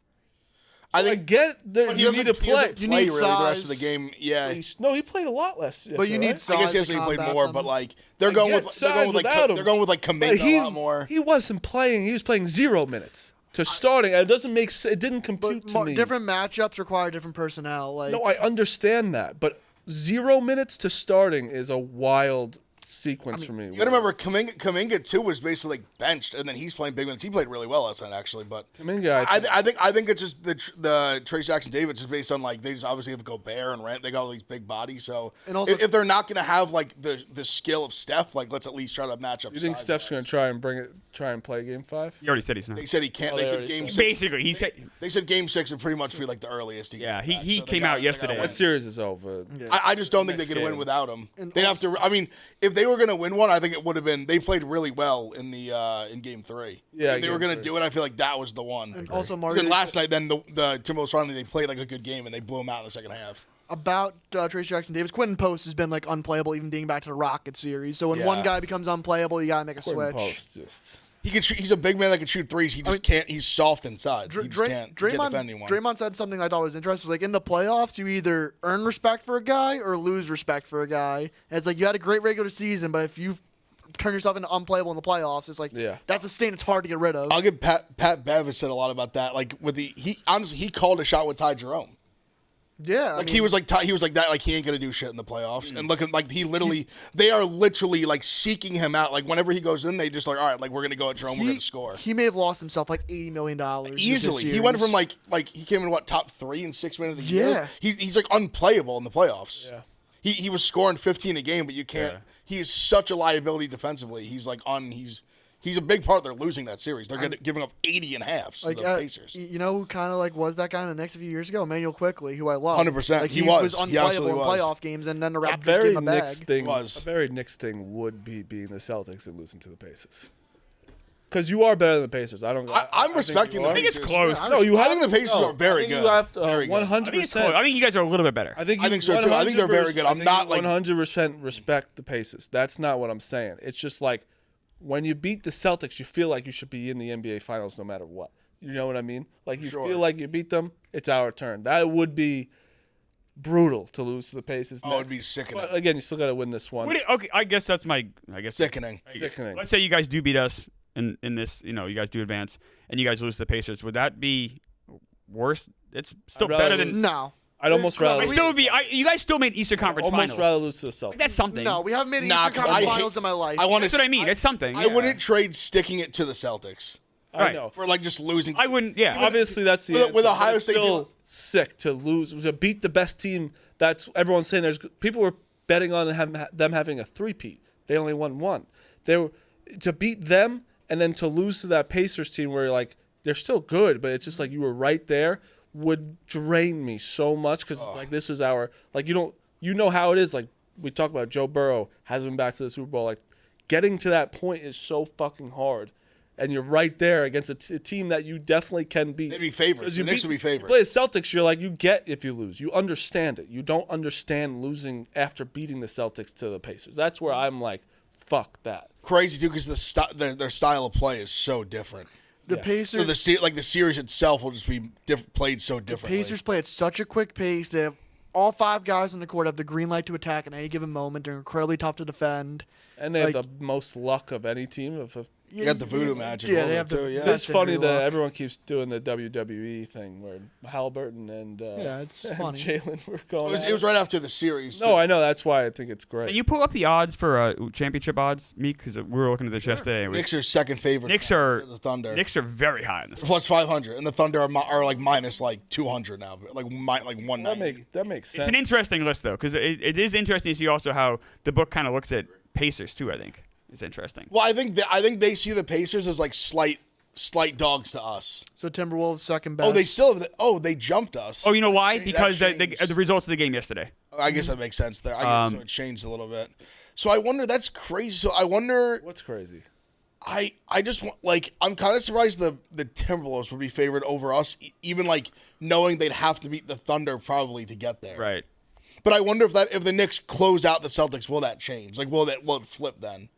I I think get that but he you doesn't- need to he play. doesn't You play need really the rest of the size. game. Yeah, No, he played a lot less. But you need right? size. I guess to yesterday he played combat more, them. but like they're I going get with size without him. they're going with like But Kuminga a lot more. He wasn't playing. He was playing 0 minutes to starting. It doesn't make. It didn't compute But to me. different matchups require different personnel. Like No, I understand that, but 0 minutes to starting is a wild sequence for me. You gotta remember Kuminga too was basically like benched, and then he's playing big minutes. He played really well last night actually, but Kuminga, I think it's just the Trace Jackson Davis is based on like they just obviously have Gobert and Rent. They got all these big bodies, so And also- if they're not gonna have like the skill of Steph, like let's at least try to match up. you think Steph's going to try and play Game 5? He already said he's not. They said he can't. Oh, they they said already game said. 6. Basically, he said. They said game 6 would pretty much be like the earliest. He Yeah, could get he back. So came they out gotta yesterday. win. That series is over. I just don't think they Next could win game. without him. And They have to. I mean, if they were going to win one, I think it would have been. They played really well in the in Game 3. Yeah, if they were Game going to 3. do it, I feel like that was the one. And also, Then Mario, last night, then the Timberwolves finally they played like a good game and they blew them out in the second half. about Trace Jackson Davis, Quentin Post has been like unplayable even dating back to the Rocket series. So when Yeah. one guy becomes unplayable, you gotta make a Quentin switch. Post just. He can. He's a big man that can shoot threes. He just can't. He's soft inside. He just can't defend anyone. Draymond said something I thought was interesting. Like in the playoffs, you either earn respect for a guy or lose respect for a guy. And it's like you had a great regular season, but if you turn yourself into unplayable in the playoffs, it's like that's a stain it's hard to get rid of. I'll give Pat Bev has said a lot about that. Like with he honestly he called a shot with Ty Jerome. Yeah, I Like mean, he was like that. Like he ain't gonna do shit in the playoffs. And looking like they are literally like seeking him out. Like whenever he goes in, they just like all right, like we're gonna go at Jerome. We're gonna score He may have lost himself like $80 million easily. He went from like he came in top 3 in 6 minutes of the Yeah. year. He's like unplayable in the playoffs. Yeah. He was scoring 15 a game, but you can't. Yeah. He is such a liability defensively. He's like He's a big part. They're losing that series. They're giving up 80 and a half to Like the Pacers. you know who kind of like was that guy in the Knicks a few years ago? Emmanuel Quickly, who I love. 100%. Like He was was. He unplayable absolutely in was. playoff games, and then the Raptors A very gave him a Knicks bag. thing. Was. A very Knicks thing would be being the Celtics and losing to the Pacers. Because you are better than the Pacers. I'm respecting the I think Pacers. it's close. Yeah, No, you I have think the Pacers are very good. You have Very good. 100%. I think it's close. I think you guys are a little bit better. I think so too. I think they're very good. I'm not like 100% respect the Pacers. That's not what I'm saying. It's just like when you beat the Celtics, you feel like you should be in the NBA Finals no matter what. You know what I mean? Like you Sure. feel like you beat them, it's our turn. That would be brutal to lose to the Pacers. Oh, it'd be sickening. But again, you still got to win this one. Okay, I guess that's my. Sickening. Sickening. Let's say you guys do beat us in this. You know, you guys do advance, and you guys lose to the Pacers. Would that be worse? It's still I'd rather better than. lose. No. I'd almost rather. I still would be. You guys still made Eastern Conference almost Finals. rather lose to the Celtics. That's something. No, we haven't made an Nah, Eastern 'cause Conference I hate- Finals in my life. I want to. That's what I mean. It's something. I wouldn't trade sticking it to the Celtics I Right. know. for like just losing. I wouldn't. Yeah. Obviously, that's the With- answer, with but Ohio it's State, still sick to lose to beat the best team. That's everyone's saying. There's people were betting on them having a three-peat. They only won one. They were to beat them and then to lose to that Pacers team where like they're still good, but it's just like you were right there would drain me so much because it's like this is our like you know how it is. Like we talk about Joe Burrow hasn't been back to the Super Bowl. Like getting to that point is so fucking hard. And you're right there against a team that you definitely can beat. They'd be favorites. The Knicks would be favorites. You play the Celtics, you're like, you get if you lose. You understand it. You don't understand losing after beating the Celtics to the Pacers. That's where I'm like, fuck that. Crazy too, because their style of play is so different. The Yes. Pacers. So the series itself will just be played so differently. Pacers play at such a quick pace. They have all 5 guys on the court have the green light to attack at any given moment. They're incredibly tough to defend. And they have Like- the most luck of any team. You got the voodoo magic a Yeah, little they bit have too, the yeah. It's best funny injury that luck. everyone keeps doing the WWE thing where Halliburton and Yeah, it's and funny. Jalen were going. It was right after the series. No, I know. That's why I think it's great. Can you pull up the odds for championship odds, Meek? Because we were looking at this yesterday. Knicks are second favorite. Knicks are the Thunder. Knicks are very high in this. Plus 500, and the Thunder are like minus like 200 now, like 190. that makes sense. It's an interesting list though, because it is interesting to see also how the book kind of looks at Pacers too. I think it's interesting. Well, I think they see the Pacers as like slight dogs to us. So Timberwolves second best. Oh, they still have they jumped us. Oh, you know why? That Because changed. the results of the game yesterday. I guess that makes sense there. I guess so it changed a little bit. So I wonder. That's crazy. So I wonder. What's crazy? I just want like I'm kind of surprised the Timberwolves would be favored over us, even like knowing they'd have to beat the Thunder probably to get there. Right. But I wonder if the Knicks close out the Celtics, will that change? Like will it flip then?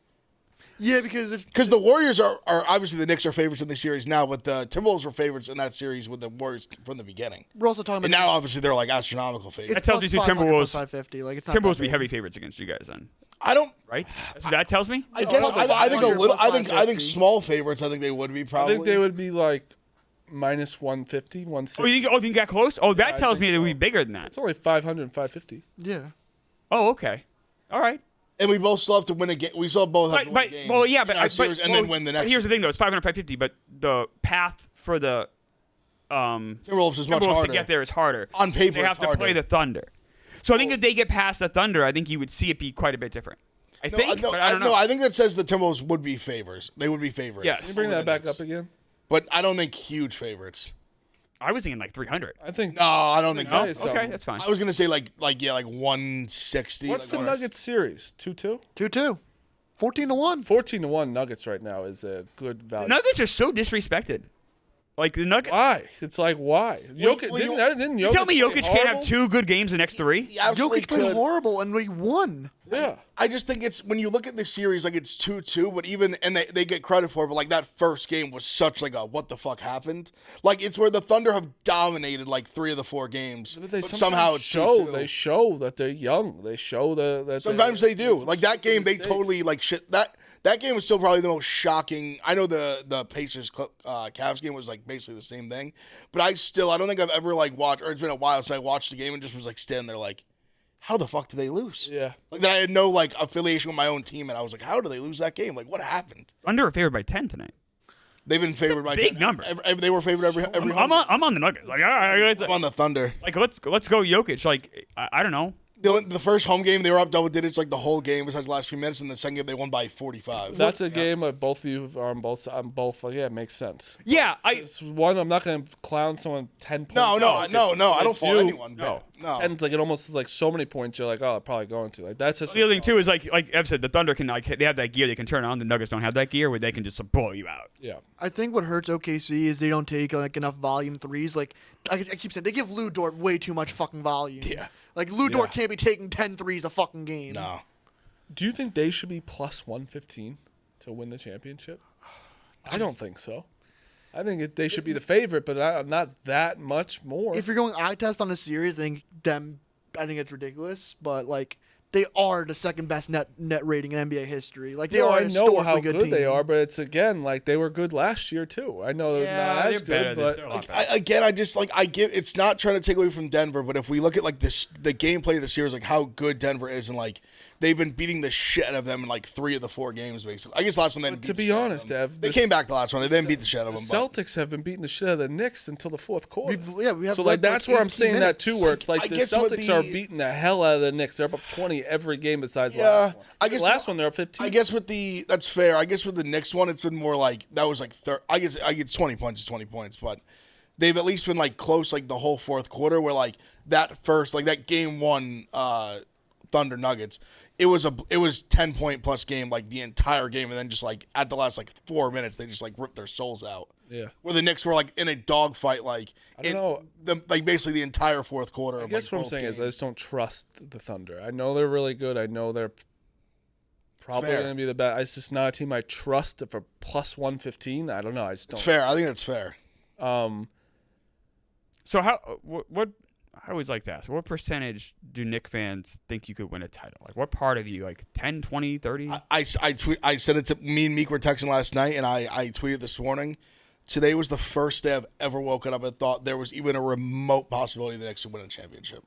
Yeah, because Because the Warriors are obviously the Knicks are favorites in the series now, but the Timberwolves were favorites in that series with the Warriors from the beginning. we're also talking And about now obviously they're like astronomical favorites. That tells plus you two 500, Timberwolves- plus 550. Like it's not Timberwolves that would be big. heavy favorites against you guys then, I don't. right? That's what that tells me. I guess also I think a 500 little. plus I think 550. small favorites. I think they would be I probably. think they would be like minus 150, 160. Oh, you think? Oh, you think got close? Oh, that I tells me think it would so. be bigger than that. It's only 500 and 550. Yeah. Oh, okay. All right. And we both still have to win a game. We still both have to win a game. Well, yeah, but in our series, and then well, win the but next. Here's the thing, though. It's 500, 550, but the path for the Timberwolves is much Timberwolves harder to get there is harder. on paper. They have it's to harder. play the Thunder. So I think if they get past the Thunder, I think you would see it be quite a bit different. I think, but I don't know. No, I think that says the Timberwolves would be favors. They would be favorites. Yes. Can you bring over that the back Knicks. up again? But I don't think huge favorites. I was thinking like 300. I think. No, I don't think No? so. Okay, that's fine. I was gonna say like 160. What's the like Nuggets series? 2-2? 2-2. 14-1. 14-1 Nuggets right now is a good value. Nuggets are so disrespected. Like the Nuggets. Why? It's like why? Jokic, didn't Jokic You tell me play Jokic can't have horrible? 2 good games the next 3? He absolutely Jokic played could. horrible, and we won. Yeah. I just think it's when you look at the series, like it's 2-2, but even and they get credit for it, but like that first game was such like a what the fuck happened? Like it's where the Thunder have dominated like 3 of the 4 games, But they but somehow it's show 2-2. they show that they're young. They show that Sometimes they do. Like that game, they mistakes. totally like shit. That game was still probably the most shocking. I know the Pacers Cavs game was like basically the same thing, but I don't think I've ever like watched, or it's been a while since I watched the game and just was like standing there like, how the fuck did they lose? Yeah. Like I had no like affiliation with my own team, and I was like, how did they lose that game? Like what happened? Thunder are favored by 10 tonight. They've been favored by big 10. number. They were favored every. I'm on the Nuggets. Like, I'm on the Thunder. like let's go Jokic. Like I don't know. The first home game, they were up double digits like the whole game besides the last few minutes, and the second game, they won by 45. That's a game that both of you are on both. I'm both like, yeah, it makes sense. Yeah, It's one, I'm not going to clown someone 10 points. No, I don't fault you- anyone. No. No. And like it almost is like so many points. You're like, oh, probably going to. Like that's just the other thing too is like Ev said, the Thunder can they have that gear they can turn on. The Nuggets don't have that gear where they can just blow you out. Yeah. I think what hurts OKC is they don't take like enough volume threes. Like I keep saying, they give Lou Dort way too much fucking volume. Yeah. Like Lou Dort can't be taking 10 threes a fucking game. No. Do you think they should be plus 115 to win the championship? I don't think so. I think they should be the favorite, but not that much more. If you're going eye test on a series, I think it's ridiculous. But like they are the second best net rating in NBA history. Like they are a I know historically how good good team. they are, but it's again like they were good last year too. I know they're not as good, but It's not trying to take away from Denver, but if we look at like the gameplay of this year is like how good Denver is, and like they've been beating the shit out of them in like 3 of the 4 games basically. I guess the last one they didn't to beat be the shit out of honest, them. Ev, they came back the last one. They didn't beat the shit out of the them. but- Celtics have been beating the shit out of the Knicks until the fourth quarter. We have So like that's where I'm saying that too, where it's like I the guess what Celtics are the- beating the hell out of the Knicks. They're up 20 every game besides the Yeah, last one. I guess the last one they're up 15. I guess that's fair. I guess with the Knicks one, it's been more like that was like I guess 20 points is 20 points, but they've at least been like close like the whole fourth quarter. Where like that first like that game 1 Thunder Nuggets, it was 10-point plus game like the entire game, and then just like at the last like 4 minutes they just like ripped their souls out. Yeah. Where the Knicks were like in a dogfight like like basically the entire fourth quarter. I guess what I'm saying is I just don't trust the Thunder. I know they're really good. I know they're probably Fair. going to be the best. It's just not a team I trust for plus 115. I don't know. I just don't. It's fair. I think that's fair. So what? I always like to ask, what percentage do Knicks fans think you could win a title? Like, what part of you, like 10, 20, 30? I said it to me and Meek were texting last night, and I tweeted this morning. Today was the first day I've ever woken up and thought there was even a remote possibility the Knicks would win a championship.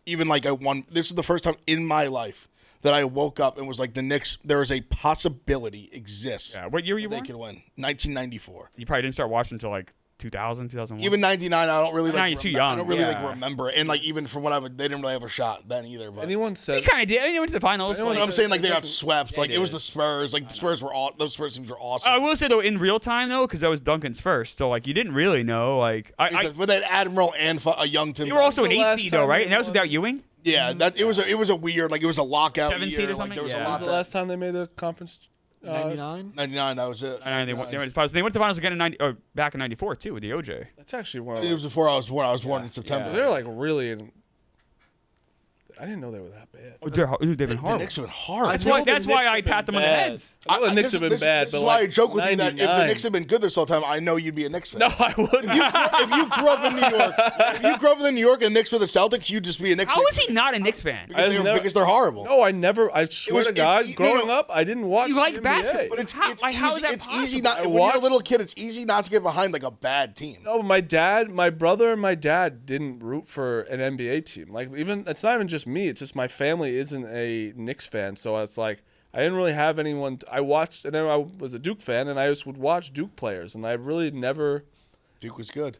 Even like this is the first time in my life that I woke up and was like, the Knicks, there is a possibility exists. Yeah. What year were you they born? could win. 1994. You probably didn't start watching until like 2000, 2001? Even 99, I don't really Now like. you're too young. I don't really Yeah. like remember it. And like even from what they didn't really have a shot then either. But Anyone said You kind of did. They went to the finals. Anyone like- I'm saying like they got swept. Like they it was did. the Spurs. Like the Spurs were all those Spurs teams were awesome. I will say though, in real time though, because that was Duncan's first, so like you didn't really know. Like With that Admiral and a young Tim. you were also an the 8 last seed though, time right? they And that was won? without Ewing. Yeah, that it was a weird like it was a lockout 7 year. seed or Like, something? there was Yeah. a when lot was the that, last time they made the conference? 99. 99. That was it. And they went to the finals. They went to the finals again in back in '94 too with the OJ. That's actually one I of think it was before I was born. I was born in September. So they're like really in. I didn't know they were that bad. Oh, they've been The horrible. Knicks have been hard. That's I know why. the That's why Knicks I have been pat them on the bad. heads. I know the Knicks have been bad, this but is why I like joke with you that if the 99 Knicks had been good this whole time, I know you'd be a Knicks fan. No, I wouldn't. If you grew up in New York, if you grew up in New York and Knicks were the Celtics, you'd just be a Knicks How fan. is he not a Knicks fan? Because they're horrible. No, I never. I swear was- to it's- God, you growing know- up, I didn't watch. You the like NBA. basketball. But it's How is that it's easy possible? not I when you're a watched- little kid. It's easy not to get behind like a bad team. No, my brother, and my dad didn't root for an NBA team. Like even it's not even just me. It's just my family isn't a Knicks fan, so it's like I didn't really have anyone. I watched, and then I was a Duke fan, and I just would watch Duke players, and I really never. Duke was good.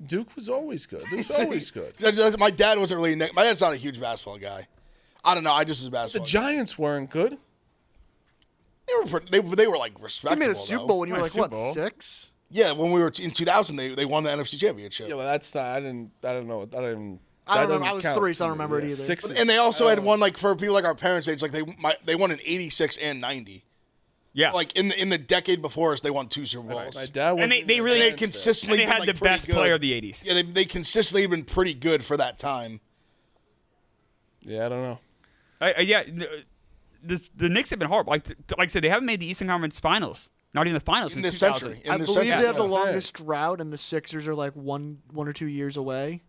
Duke was always good. Duke was always good. My dad wasn't really. My dad's not a huge basketball guy. I don't know. I just was a The basketball. Giants weren't good. They were like They respectable. made a Super though. Bowl when you were Right, like Super what, Bowl. 6? Yeah, when we were in 2000, they won the NFC Championship. Yeah, well, that's not. I don't know. I don't I don't doesn't remember. I was count 3, so I to don't me. remember it Yeah, either. 6 And they also had won like for people like our parents' age, like they won in 86 and 90. Yeah. Like in the decade before us, they won 2 Super Bowls. My dad was. And they really- They And consistently and they been, had like, the pretty best good. player of the '80s. Yeah, they consistently been pretty good for that time. Yeah, I don't know. The Knicks have been horrible. Like I said, they haven't made the Eastern Conference Finals. Not even the finals In since this 2000. century. In I this believe century. they have the yeah. longest drought, and the Sixers are like one or 2 years away.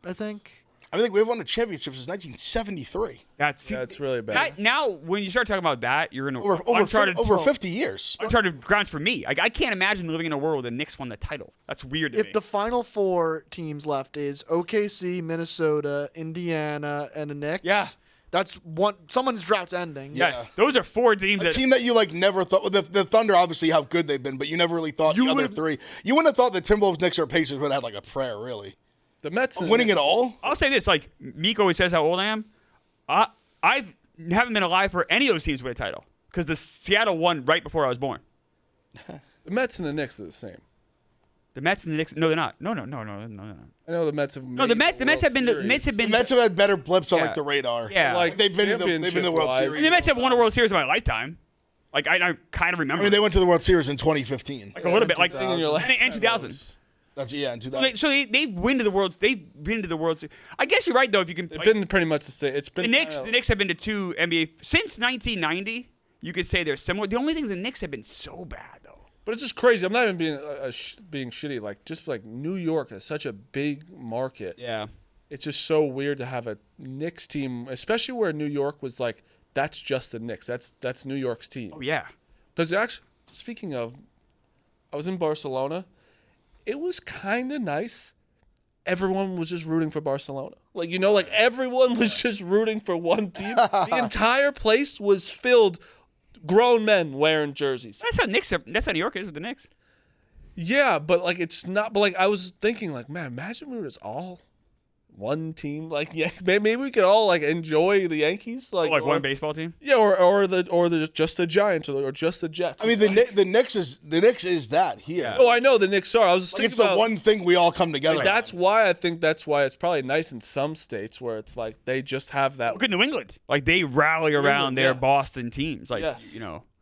I think. I think we've won a championship since 1973. That's Yeah, it's really bad. That, now, when you start talking about that, you're gonna Over uncharted 50 years. uncharted grounds for me. Like I can't imagine living in a world where the Knicks won the title. That's weird to me. If the final 4 teams left is OKC, Minnesota, Indiana, and the Knicks, Yeah. that's one. Someone's drought's ending. Yes, those are 4 teams. A That, team that you like never thought the Thunder obviously how good they've been, but you never really thought the other 3. You wouldn't have thought the Timberwolves, Knicks, or Pacers would have had like a prayer really. The Mets and winning the it Knicks- all. I'll say this: like Meek always says how old I am. I haven't been alive for any of those teams to win a title because the Seattle won right before I was born. The Mets and the Knicks are the same. The Mets and the Knicks. No, they're not. No. I know the Mets have. No, the Mets have been. The Mets have been. The Mets have had better blips on Yeah. like the radar. Yeah. like They've been to the World championship-wise. Series. the Mets have won a World Series in my lifetime. Like I kind of remember. I mean, they went to the World Series in 2015. like a little bit, like Thing in your life. and 2000s. That's in 2000. So they've been to the World. They've been to the World Series. I guess you're right though. If you can, It's like, been pretty much the same. It's been the Knicks have been to 2 NBA since 1990. You could say they're similar. The only thing is the Knicks have been so bad though. But it's just crazy. I'm not even being shitty. Like just like New York is such a big market. Yeah. It's just so weird to have a Knicks team, especially where New York was like, that's just the Knicks. That's New York's team. Oh yeah. Because actually, speaking of, I was in Barcelona. It was kind of nice. Everyone was just rooting for Barcelona. Like, like everyone was just rooting for one team. The entire place was filled, grown men wearing jerseys. That's how Knicks. That's how New York is with the Knicks. Yeah, but like it's not. But like I was thinking, like, man, imagine we were just all one team. Like, yeah, maybe we could all like enjoy the Yankees, like One baseball team. Yeah, or the just the Giants or just the Jets. I mean, the Knicks is that here. Yeah. Oh, I know the Knicks are. I was just Like, it's thinking the about, one thing we all come together. like, that's why it's probably nice in some states where it's like they just have that. Look at New England. Like they rally around their yeah. Boston teams. Like Yes.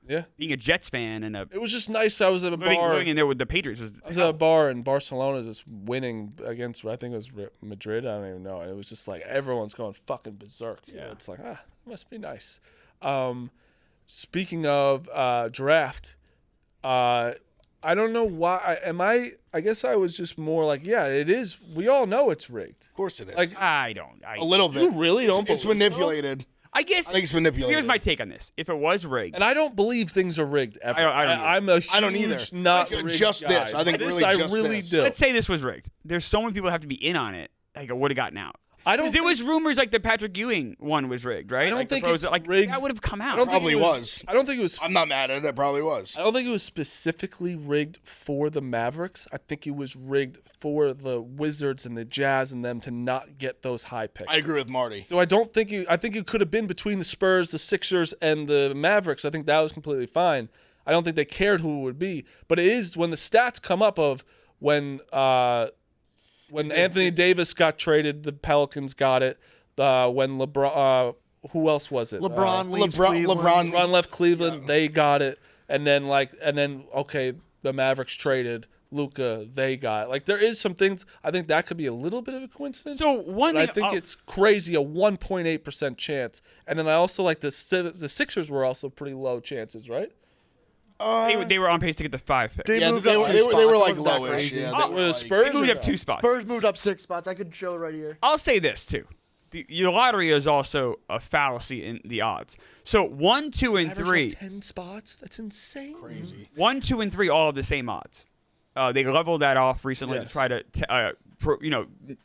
Yeah, being a Jets fan and it was just nice. I was at a bar. living in there with the Patriots was. I was at a bar in Barcelona just winning against, I think it was Madrid. I don't even know. And it was just like everyone's going fucking berserk. Yeah. It's like, it must be nice. Speaking of draft, I don't know why. I guess I was just more like, yeah, it is. We all know it's rigged. Of course it is. Like, I don't. a little bit. You really don't It's believe manipulated. I guess. I think it's manipulated. Here's my take on this. If it was rigged, And I don't believe things are rigged ever. I don't either. I'm a huge I don't either. not Like, rigged just guy. this. I think this really I just really this. do. let's say this was rigged. There's so many people that have to be in on it. Like it would have gotten out. I don't. There was rumors like the Patrick Ewing one was rigged, right? I don't like think the pros, it's like rigged. that would have come out. I don't think Probably it was. I don't think it was. I'm not mad at it. It probably was. I don't think it was specifically rigged for the Mavericks. I think it was rigged for the Wizards and the Jazz and them to not get those high picks. I agree with Marty. So I don't think I think it could have been between the Spurs, the Sixers, and the Mavericks. I think that was completely fine. I don't think they cared who it would be. But it is when the stats come up of when Anthony Davis got traded, the Pelicans got it. When LeBron, who else was it? LeBron leaves LeBron- Cleveland. LeBron- LeBron left Cleveland, they got it, and then okay, the Mavericks traded Luka, they got it. Like there is some things. I think that could be a little bit of a coincidence. So one but I thing think it's crazy, a 1.8% chance. And then I also like the Sixers were also pretty low chances, right? they were on pace to get the 5 pick. They Yeah, moved they up were 2 they spots. were It like wasn't that lowish. crazy. Yeah, Were they the were like- Spurs They moved or up no? 2 spots. Spurs moved up 6 spots. I could show it right here. I'll say this too. The lottery is also a fallacy in the odds. So 1, 2, and Average 3. like 10 spots. That's insane. Crazy. 1, 2, and 3 all have the same odds. They leveled that off recently to Yes. try to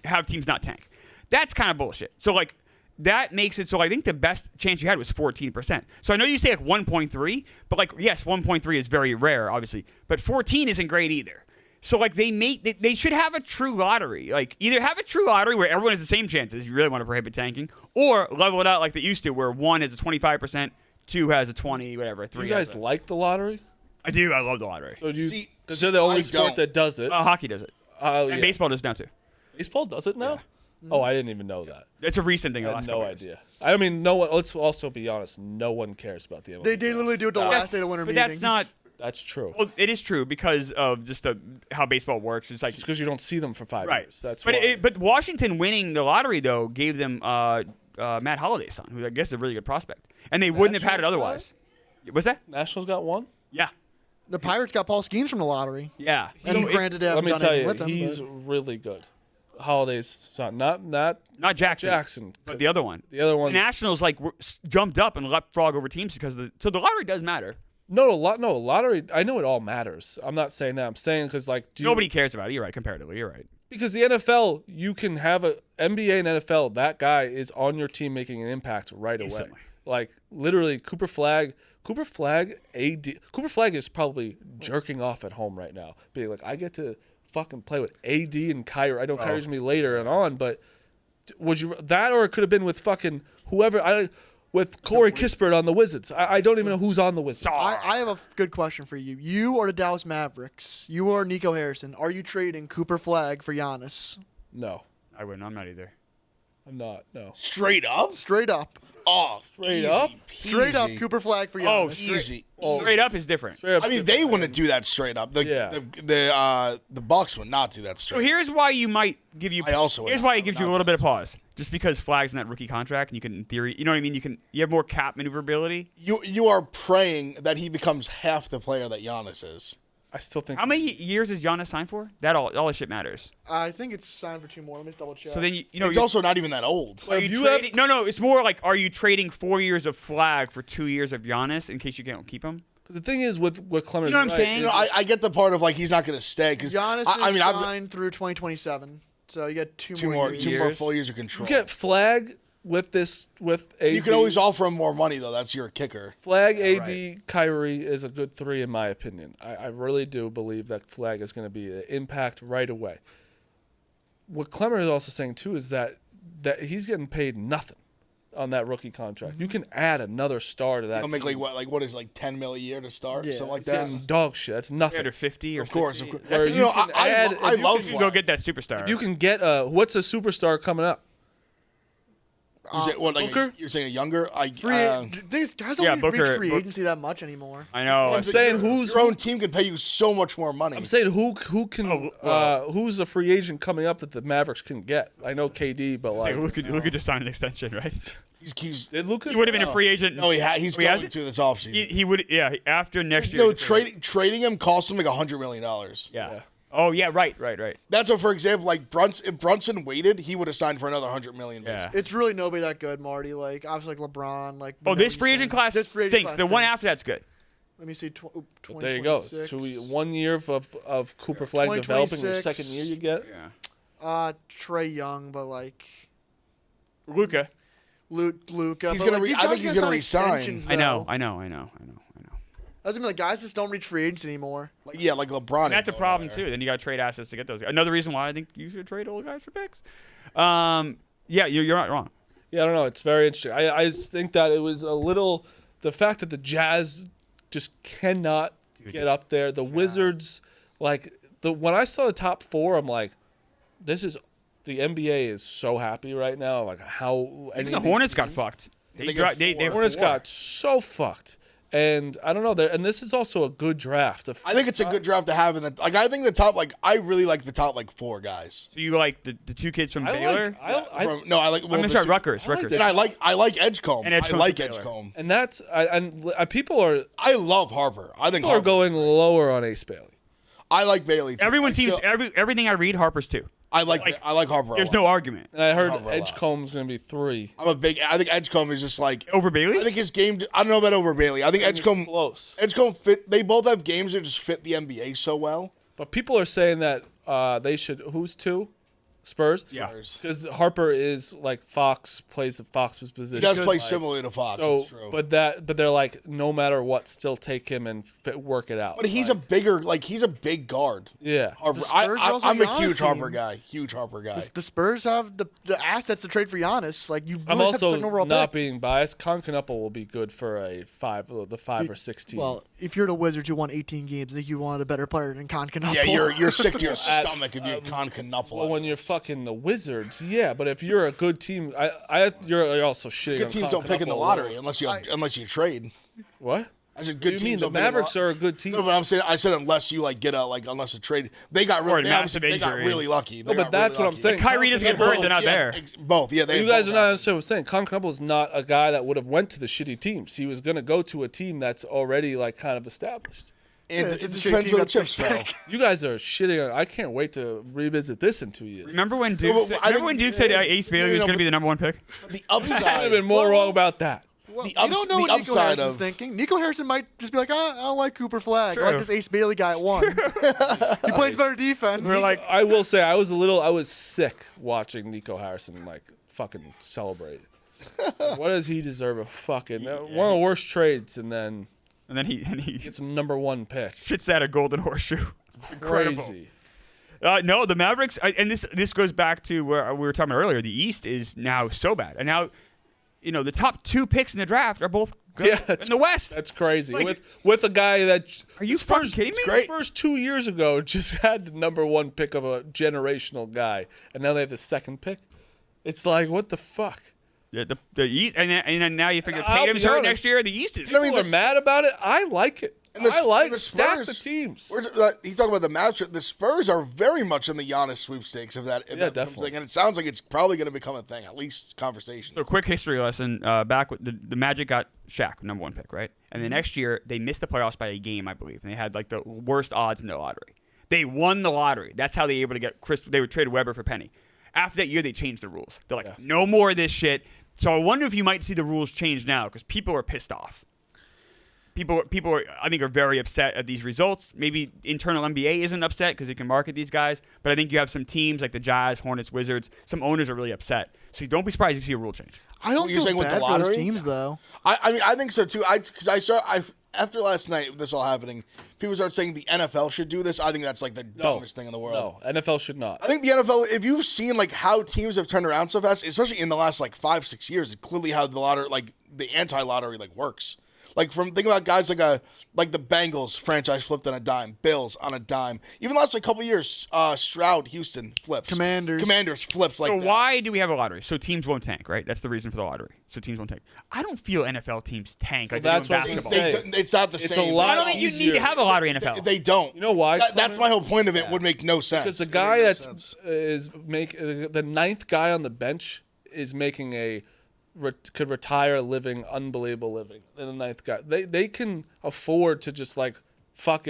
have teams not tank. That's kind of bullshit. So like that makes it so I think the best chance you had was 14%. So I know you say like 1.3, but like yes, 1.3 is very rare, obviously, but 14 isn't great either. So like they should have a true lottery. Like either have a true lottery where everyone has the same chances. You really want to prohibit tanking, or level it out like they used to, where 1 has a 25%, 2 has a 20, whatever. 3. You guys has a, like the lottery? I do. I love the lottery. So do you? See, Because they're the only I sport don't. that does it. Hockey does it, Oh, and yeah. baseball does now too. Baseball does it now? Oh, I didn't even know that. It's a recent thing. I The had last no couple years. idea. I mean, no one. Let's also be honest. No one cares about the MLB. They literally do it the last day of winter But meetings. that's not. That's true. Well, it is true because of just how baseball works. It's like Just because you don't see them for 5 right. years. That's but why. but Washington winning the lottery though gave them Matt Holliday's son, who I guess is a really good prospect, and they wouldn't have had it Nationals otherwise. What's that? Nationals got one. Yeah. The Pirates got Paul Skeens from the lottery. Yeah. And So it- granted, they Let haven't me done tell anything you, with him. he's but- really good. Holiday's son, not not Jackson. Jackson, But the other one. The other one. The Nationals jumped up and leapfrog over teams because so the lottery does matter. No, lottery. I know it all matters. I'm not saying that. I'm saying because Nobody cares about it. You're right. Comparatively, you're right. Because the NFL, you can have a NBA and NFL. That guy is on your team making an impact right away. Instantly. Like literally, Cooper Flag is probably jerking off at home right now, being like, I get to fucking play with AD and Kyrie. I know Kyrie's gonna be later and on, but would you that, or it could have been with fucking whoever? With Corey Kispert on the Wizards. I don't even know who's on the Wizards. I have a good question for you. You or the Dallas Mavericks? You or Nico Harrison? Are you trading Cooper Flag for Giannis? No, I wouldn't. I'm not either. I'm not. No. Straight up? Straight up. Oh, Straight easy up? Straight up, peasy. Cooper Flag for Oh, Giannis. Easy. Straight up is different. Straight up I mean, they wouldn't do that straight up. The Bucks would not do that So straight. here's why you might give you. I also would Here's not- why it gives you a not little bit do of pause. Just because Flag's in that rookie contract, and you can, in theory, you know what I mean. You have more cap maneuverability. You are praying that he becomes half the player that Giannis is. I still think. How many years is Giannis signed for? That all the shit matters. I think it's signed for 2 more. Let me double check. So then you know He's you're- also not even that old. Are If you you have- trading? No. It's more like, are you trading 4 years of Flag for 2 years of Giannis in case you can't keep him? Because the thing is with Clemens. You know what I'm saying? You know, I get the part of like he's not going to stay because Giannis I is mean, I've signed through 2027. So you get two two more more years. full years of control. You get Flag with AD. You can always offer him more money though. That's your kicker. Flag, AD, Kyrie is a good 3 in my opinion. I really do believe that Flag is going to be an impact right away. What Clemmer is also saying too is that he's getting paid nothing on that rookie contract. You can add another star to that. He'll make team. what is like 10 mil a year to start, Yeah, something like It's that. getting dog shit. That's nothing. 350 or Of course, 60. Where you know, can I add- love if you You can go Flag. get that superstar. You can get what's a superstar coming up? What, like Booker? you're saying a younger? These guys don't Yeah, reach Booker- free Book- agency that much anymore. I know. I'm saying who's your own team could pay you so much more money. I'm saying who can Oh, well. who's a free agent coming up that the Mavericks can get? I know KD, but like Luka just signed an extension, right? he's did Lucas? He would have been a free agent. no, he's he going hasn't? to this offseason. He would. Yeah, after next year. No, trading him cost him like $100 million. Yeah. Oh yeah. Right. That's what, for example, like if Brunson waited, he would have signed for another $100 million. Yeah. It's really nobody that good, Marty. Like obviously like LeBron. Like Oh, this free agent class This free agent stinks. class The one stinks. after that's good. Let me see. But there you go. It's 1 year of Cooper Flag developing. Your 2026. second year, you get. Yeah. Trey Young, but like Luka. Luca. He's gonna I think he's gonna resign. I know. That's gonna be like guys just don't reach free agents anymore. Like LeBron. And that's a ain't going problem nowhere. too. Then you got to trade assets to get those. Another reason why I think you should trade old guys for picks. Yeah, you're not wrong. Yeah, I don't know. It's very interesting. I just think that it was a little the fact that the Jazz just cannot get up there. The Wizards, like when I saw the top 4, I'm like, this is the NBA is so happy right now. Like how Even the Hornets got fucked. They got They four. Hornets got so fucked. And I don't know. And this is also a good draft. I think it's a good draft to have in the I think the top I really like the top 4 guys. So you like the 2 kids from Baylor? I like. I'm gonna start Rutgers. Rutgers. And I like Edgecombe. And Edgecombe's I like from Baylor. Edgecombe. and that's and people are I love Harper. I think people are Harper. going lower on Ace Bailey. I like Bailey. Too. Everyone I seems still- everything I read. Harper's 2. I like Harper. There's a no lot. argument And I heard Harper a lot. Edgecombe's going to be 3. I think Edgecombe is just like. over Bailey. I think his game. I don't know about over Bailey. I think Edgecombe. Close. Edgecombe fit. They both have games that just fit the NBA so well. But people are saying that they should. Who's 2? Spurs? Yeah. Because Harper is like Fox plays the Fox's position. He does play Like, similarly to Fox. So, it's true. but they're like, no matter what, still take him and work it out. But he's a big guard. Yeah. Harper. The Spurs are also I'm a Giannis huge Harper team. guy. Huge Harper guy. The Spurs have the assets to trade for Giannis. Like you. I'm really have the also second overall not pick. being biased. Concanupple will be good for the 5 or 6 team. Well, if you're the Wizards who won 18 games, I think you wanted a better player than Con Canapolo. Yeah, you're sick to your stomach if you Con Canupple. well, when you're fucking the Wizards, yeah. But if you're a good team, you're also shitting. good on teams don't pick in the Concanupple. lottery unless you trade. What? I said What good do you mean teams the don't pick in the Mavericks lo- are a good team? No, but I said unless you unless a trade. They got Or a really massive they got injury. really lucky. They No, but got that's really what I'm lucky. saying. Kyrie doesn't get hurt, they're not there. Both, yeah. You guys are not understanding what I'm saying. Concanupple is not a guy that would have went to the shitty teams. He was going to go to a team that's already like kind of established. And Yeah, it it's a shitty depends team where the that's chips six fell. pack. You guys are shitting. I can't wait to revisit this in 2 years. Remember when Duke? No, but I think- Duke said Ace Bailey was No, going to be the number 1 pick? The I would have upside. been more wrong about that. Well, The you don't know the what Nico upside Harrison's of- thinking. Nico Harrison might just be like, I don't like Cooper Flag. I like True. this Ace Bailey guy at 1. He plays better defense. We're like, I will say I was sick watching Nico Harrison like fucking celebrate. What does he deserve? A fucking one of the worst trades, and then and then he gets a number 1 pick. shits out a golden horseshoe. Incredible. Crazy. No, the Mavericks, and this goes back to where we were talking about earlier. The East is now so bad, and now, the top 2 picks in the draft are both good in the West. That's crazy. Like, with a guy that are you fucking kidding me? His first 2 years ago just had the number 1 pick of a generational guy, and now they have the 2nd pick. It's like, what the fuck? Yeah, the East, and then now you figure I'll Tatum's be hurt honest. next year. The East is. I mean, they're mad about it. I like it. I like stack the teams. He talked about the Mavs. The Spurs are very much in the Giannis sweepstakes of that. If that becomes a thing. And it sounds like it's probably going to become a thing, at least conversation. So, quick history lesson. Back with the Magic got Shaq, number 1 pick, right? And the next year they missed the playoffs by a game, I believe, and they had like the worst odds in the lottery. They won the lottery. That's how they were able to get Chris. They would trade Webber for Penny. After that year, they changed the rules. They're like, no more of this shit. So I wonder if you might see the rules change now because people are pissed off. People, I think, are very upset at these results. Maybe internal NBA isn't upset because they can market these guys, but I think you have some teams like the Jazz, Hornets, Wizards. Some owners are really upset. So don't be surprised if you see a rule change. I don't feel with bad the for those lottery? teams, though. I mean, I think so too. After last night, this all happening, people start saying the NFL should do this. I think that's like the dumbest thing in the world. No, NFL should not. I think the NFL, if you've seen like how teams have turned around so fast, especially in the last like 5-6 years, it's clearly how the lottery, like the anti-lottery, like works. Like think about guys like the Bengals franchise flipped on a dime, Bills on a dime. Even the last like couple of years, Stroud, Houston flips. Commanders flips like so that. Why do we have a lottery? So teams won't tank, right? That's the reason for the lottery. So teams won't tank. I don't feel NFL teams tank like that's they do what in I'm basketball. saying. It's not the It's same. a lot I don't think you need to have a lottery in NFL. They don't. You know why? That's my whole point of it. Would make no sense. Because the guy the 9th guy on the bench is making could retire living unbelievable living. And the 9th guy, they can afford to just like fuck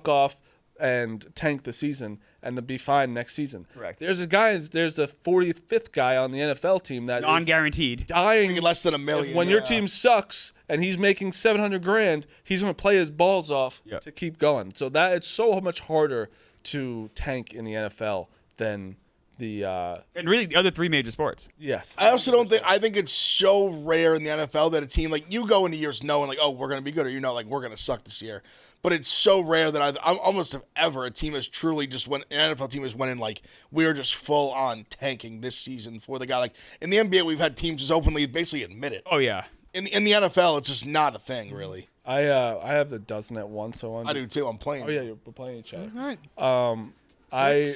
off and tank the season and to be fine next season. Correct. There's a 45th guy on the NFL team that Non-guaranteed. is dying Making less than $1 million. When your team sucks and he's making $700,000, he's going to play his balls off to keep going. So that it's so much harder to tank in the NFL than and really the other 3 major sports. Yes. I also don't think. I think it's so rare in the NFL that a team like you go into years knowing like, oh, we're going to be good, or like we're going to suck this year. But it's so rare that I'm almost if ever a team has truly just an NFL team has went in like we're just full on tanking this season for the guy. Like in the NBA, we've had teams just openly basically admit it. Oh yeah. In the NFL, it's just not a thing really. I have the dozen at once. So I do too. I'm playing. Oh yeah, we're playing each other. All right.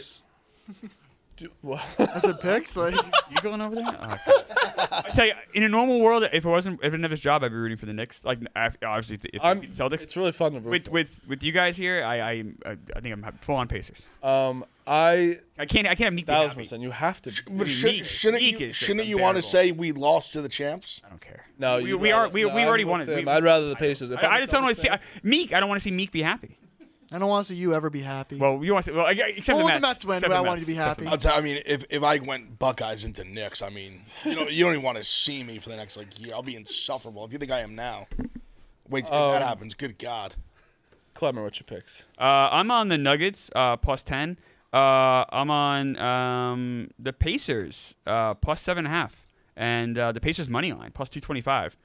That's a pick. Like, You going over there? Oh, okay. I tell you, in a normal world, if I didn't have his job, I'd be rooting for the Knicks. Like obviously, if I'm Celtics. It's really fun to root for. With you guys here, I think I'm full on Pacers. I can't have Meek be happy. 1,000%. You have to. But shouldn't you want to unbearable. say we lost to the champs? I don't care. No, we already won it. I'd rather the Pacers. I just don't want to see Meek. I don't want to see Meek be happy. I don't want to see you ever be happy. Well, you want to see except Well, the the Mets. Mets win, Except but the I want Mets. you to be Except for happy. the I'll tell. I mean, if I went Buckeyes into Knicks, I mean, you don't even want to see me for the next like year. I'll be insufferable. If you think I am now, wait till that happens. Good God. Clemmer, what's your picks? I'm on the Nuggets plus 10. I'm on the Pacers plus 7.5, and the Pacers money line plus 225.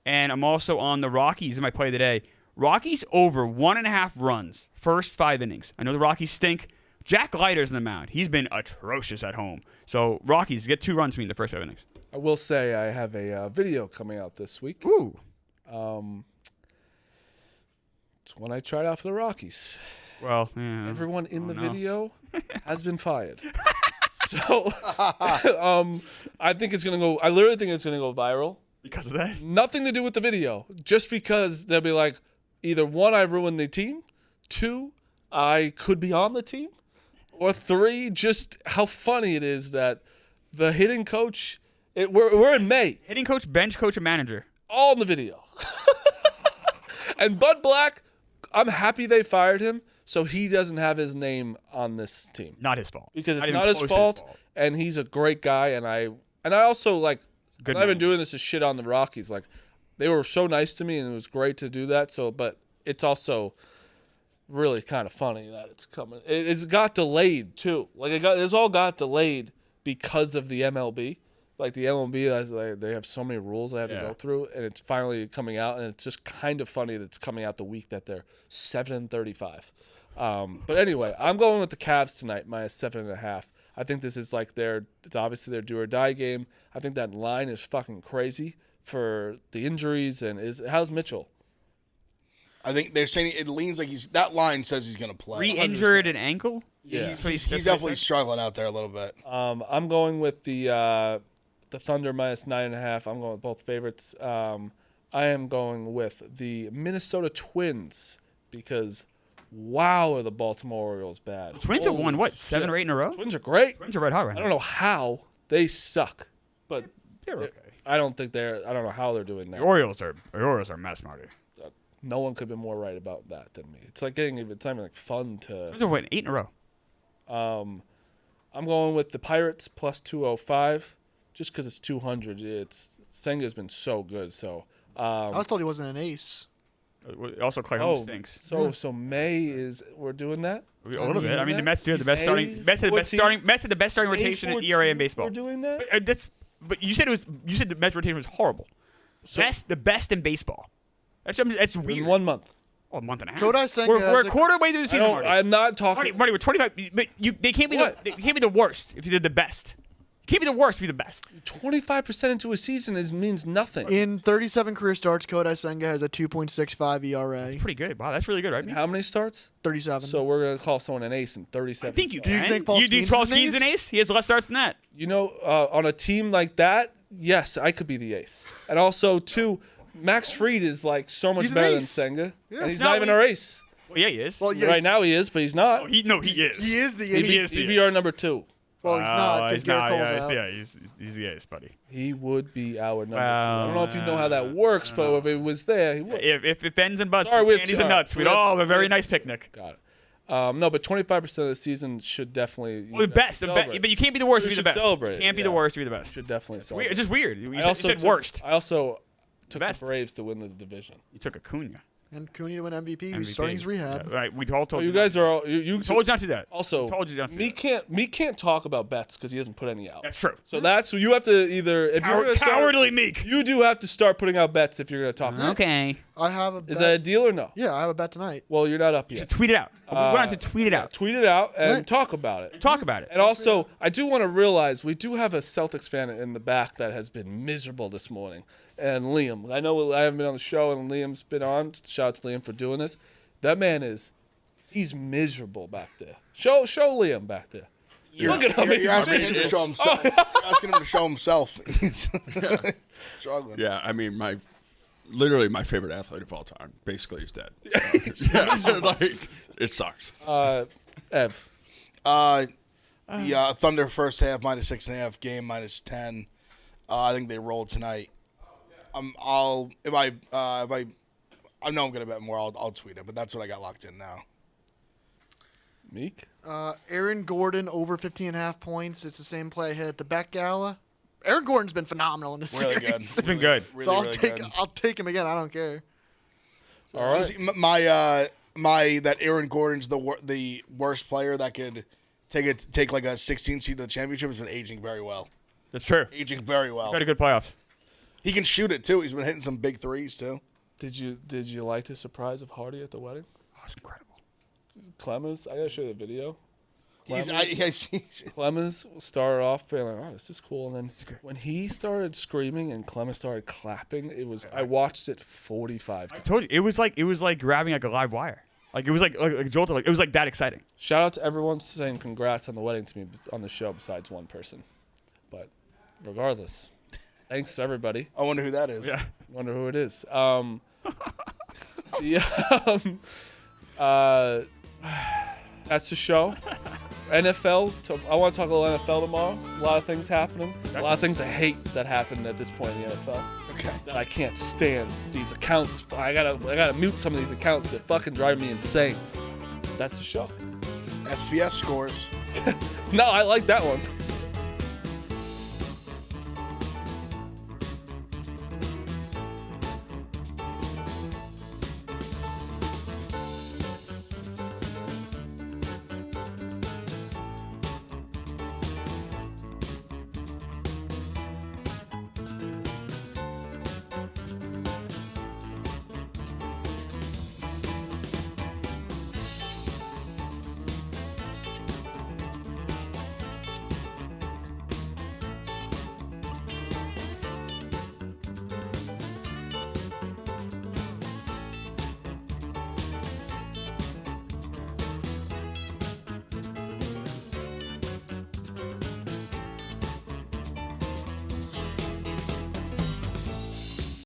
And I'm also on the Rockies in my play of the day. Rockies over 1.5 runs first 5 innings. I know the Rockies stink. Jack Leiter's in the mound. He's been atrocious at home. So Rockies get 2 runs to me in the first 5 innings. I will say I have a video coming out this week. Ooh. It's when I tried out for the Rockies. Well, yeah. Everyone in the no. video has been fired. So I think it's gonna go. I literally think it's gonna go viral. Because of that? Nothing to do with the video. Just because they'll be like, either 1, I ruined the team. 2, I could be on the team. Or 3, just how funny it is that the hitting coach. We're in May. Hitting coach, bench coach, and manager. All in the video. And Bud Black, I'm happy they fired him so he doesn't have his name on this team. Not his fault. Because it's even not his close fault, and he's a great guy, and I also like Good I'm not even man. doing this to shit on the Rockies. Like, they were so nice to me, and it was great to do that. So, but it's also really kind of funny that it's coming. It's got delayed too. Like this all got delayed because of the MLB. Like the MLB, they have so many rules they have to go through, and it's finally coming out, and it's just kind of funny that it's coming out the week that they're 7-35. But anyway, I'm going with the Cavs tonight, minus 7.5. I think this is like it's obviously their do or die game. I think that line is fucking crazy for the injuries. And how's Mitchell? I think they're saying it leans like that line says he's going to play. Re-injured an ankle? Yeah, he's definitely struggling out there a little bit. I'm going with the Thunder minus 9.5. I'm going with both favorites. I am going with the Minnesota Twins because wow, are the Baltimore Orioles bad. The Twins have won, what, 7 or 8 in a row? Twins are great. Twins are red hot right I now. don't know how they suck, but They're okay. I don't know how they're doing that. The Orioles are a mess, Marty. No one could have been more right about that than me. It's like it's not even like fun to. Twins are winning 8 in a row. I'm going with the Pirates plus 205, just because it's 200. Senga's been so good. So I was told he wasn't an ace. Also, Clay Holmes stinks. So we're doing that. A little bit. I mean, the Mets do have the He's best starting. Mets had the best starting rotation in ERA in baseball. We're doing that. But you said the Mets rotation was horrible. The best in baseball. That's weird. In 1 month. Oh, a month and a half. Kodai Senga We're a quarter way through the season. Marty. I'm not talking. Marty, we're 25. But they can't be they can't be the worst if you did the best. You can't be the worst if you're the best. 25% into a season means nothing. In 37 career starts, Kodai Senga has a 2.65 ERA. Pretty good. Wow, that's really good, right? How many starts? 37. So we're gonna call someone an ace in 37. I think you starts. can. Do you think Paul Skeens an ace? He has less starts than that. On a team like that, yes, I could be the ace. And also, too, Max Fried is like so much He's an better than ace. Senga, Yeah. and he's No, not even our ace. Well, yeah, he is. Well, yeah, Right now he is, but he's not. he is. he is the He ace. is the He'd be our number 2. Well, he's not because Garrett Cole's out. Yeah, he's the ace, buddy. He would be our number 2. Well, I don't know if you know how that works, but if it was there, he would. If it ends and butts, Sorry, we have candies two- and nuts, we'd all have a very nice picnic. Got it. No, but 25% of the season should definitely. Well, the best, but you can't be the worst to be the should best. celebrate it, Can't be the yeah. worst to be the best. Should definitely Weird. celebrate. It's just weird. You I said worst. I also took Best. the Braves to win the division. You took Acuna. And Cooney to win MVP. MVP. Who's starting his rehab. Yeah, right. We all told You guys are all you told you not to do that. also. Told you not to do Me that. can't talk about bets because he doesn't put any out. That's true. So that's you have to either if you're gonna start, Cowardly meek. you do have to start putting out bets if you're gonna talk. Okay. I have a bet. Is that a deal or no? Yeah, I have a bet tonight. Well, you're not up You should yet. tweet it out. We want to tweet it out. Tweet it out and Right. talk about it. Talk about it. And also, I do want to realize we do have a Celtics fan in the back that has been miserable this morning. And Liam, I know I haven't been on the show, and Liam's been on. Shout out to Liam for doing this. That man he's miserable back there. Show Liam back there. Look at him. You're He's asking him to miserable. show himself. You're asking him to show himself. He's struggling. Yeah, I mean, literally my favorite athlete of all time basically is dead. So, yeah, like it sucks. Ev. The Thunder first half minus 6.5, game minus 10. I think they rolled tonight. I know I'm gonna bet more. I'll tweet it, but that's what I got locked in now. Meek. Aaron Gordon over 15.5 points. It's the same play I hit at the Bet Gala. Aaron Gordon's been phenomenal in this Really series. good. It's been good. Really, So really I'll take him again. I don't care. All right. See, that Aaron Gordon's the worst player that could take like a 16 seed to the championship has been aging very well. That's true. Aging very well. Got a good playoffs. He can shoot it too. He's been hitting some big threes too. Did you like the surprise of Hardy at the wedding? Oh, it's incredible. Clemens, I gotta show you the video. He's Clemens started off being like, "Oh, this is cool," and then when he started screaming and Clemens started clapping, I watched it 45 I times. told you it was like grabbing like a live wire. Like it was like jolted. Like it was like that exciting. Shout out to everyone saying congrats on the wedding to me on the show besides one person, but regardless, thanks everybody. I wonder who that is. Yeah. Wonder who it is. That's the show. NFL. I want to talk a little NFL tomorrow. A lot of things happening. A lot of things I hate that happened at this point in the NFL. Okay. That I can't stand. These accounts. I gotta mute some of these accounts that fucking drive me insane. That's the show. SPS scores. No, I like that one.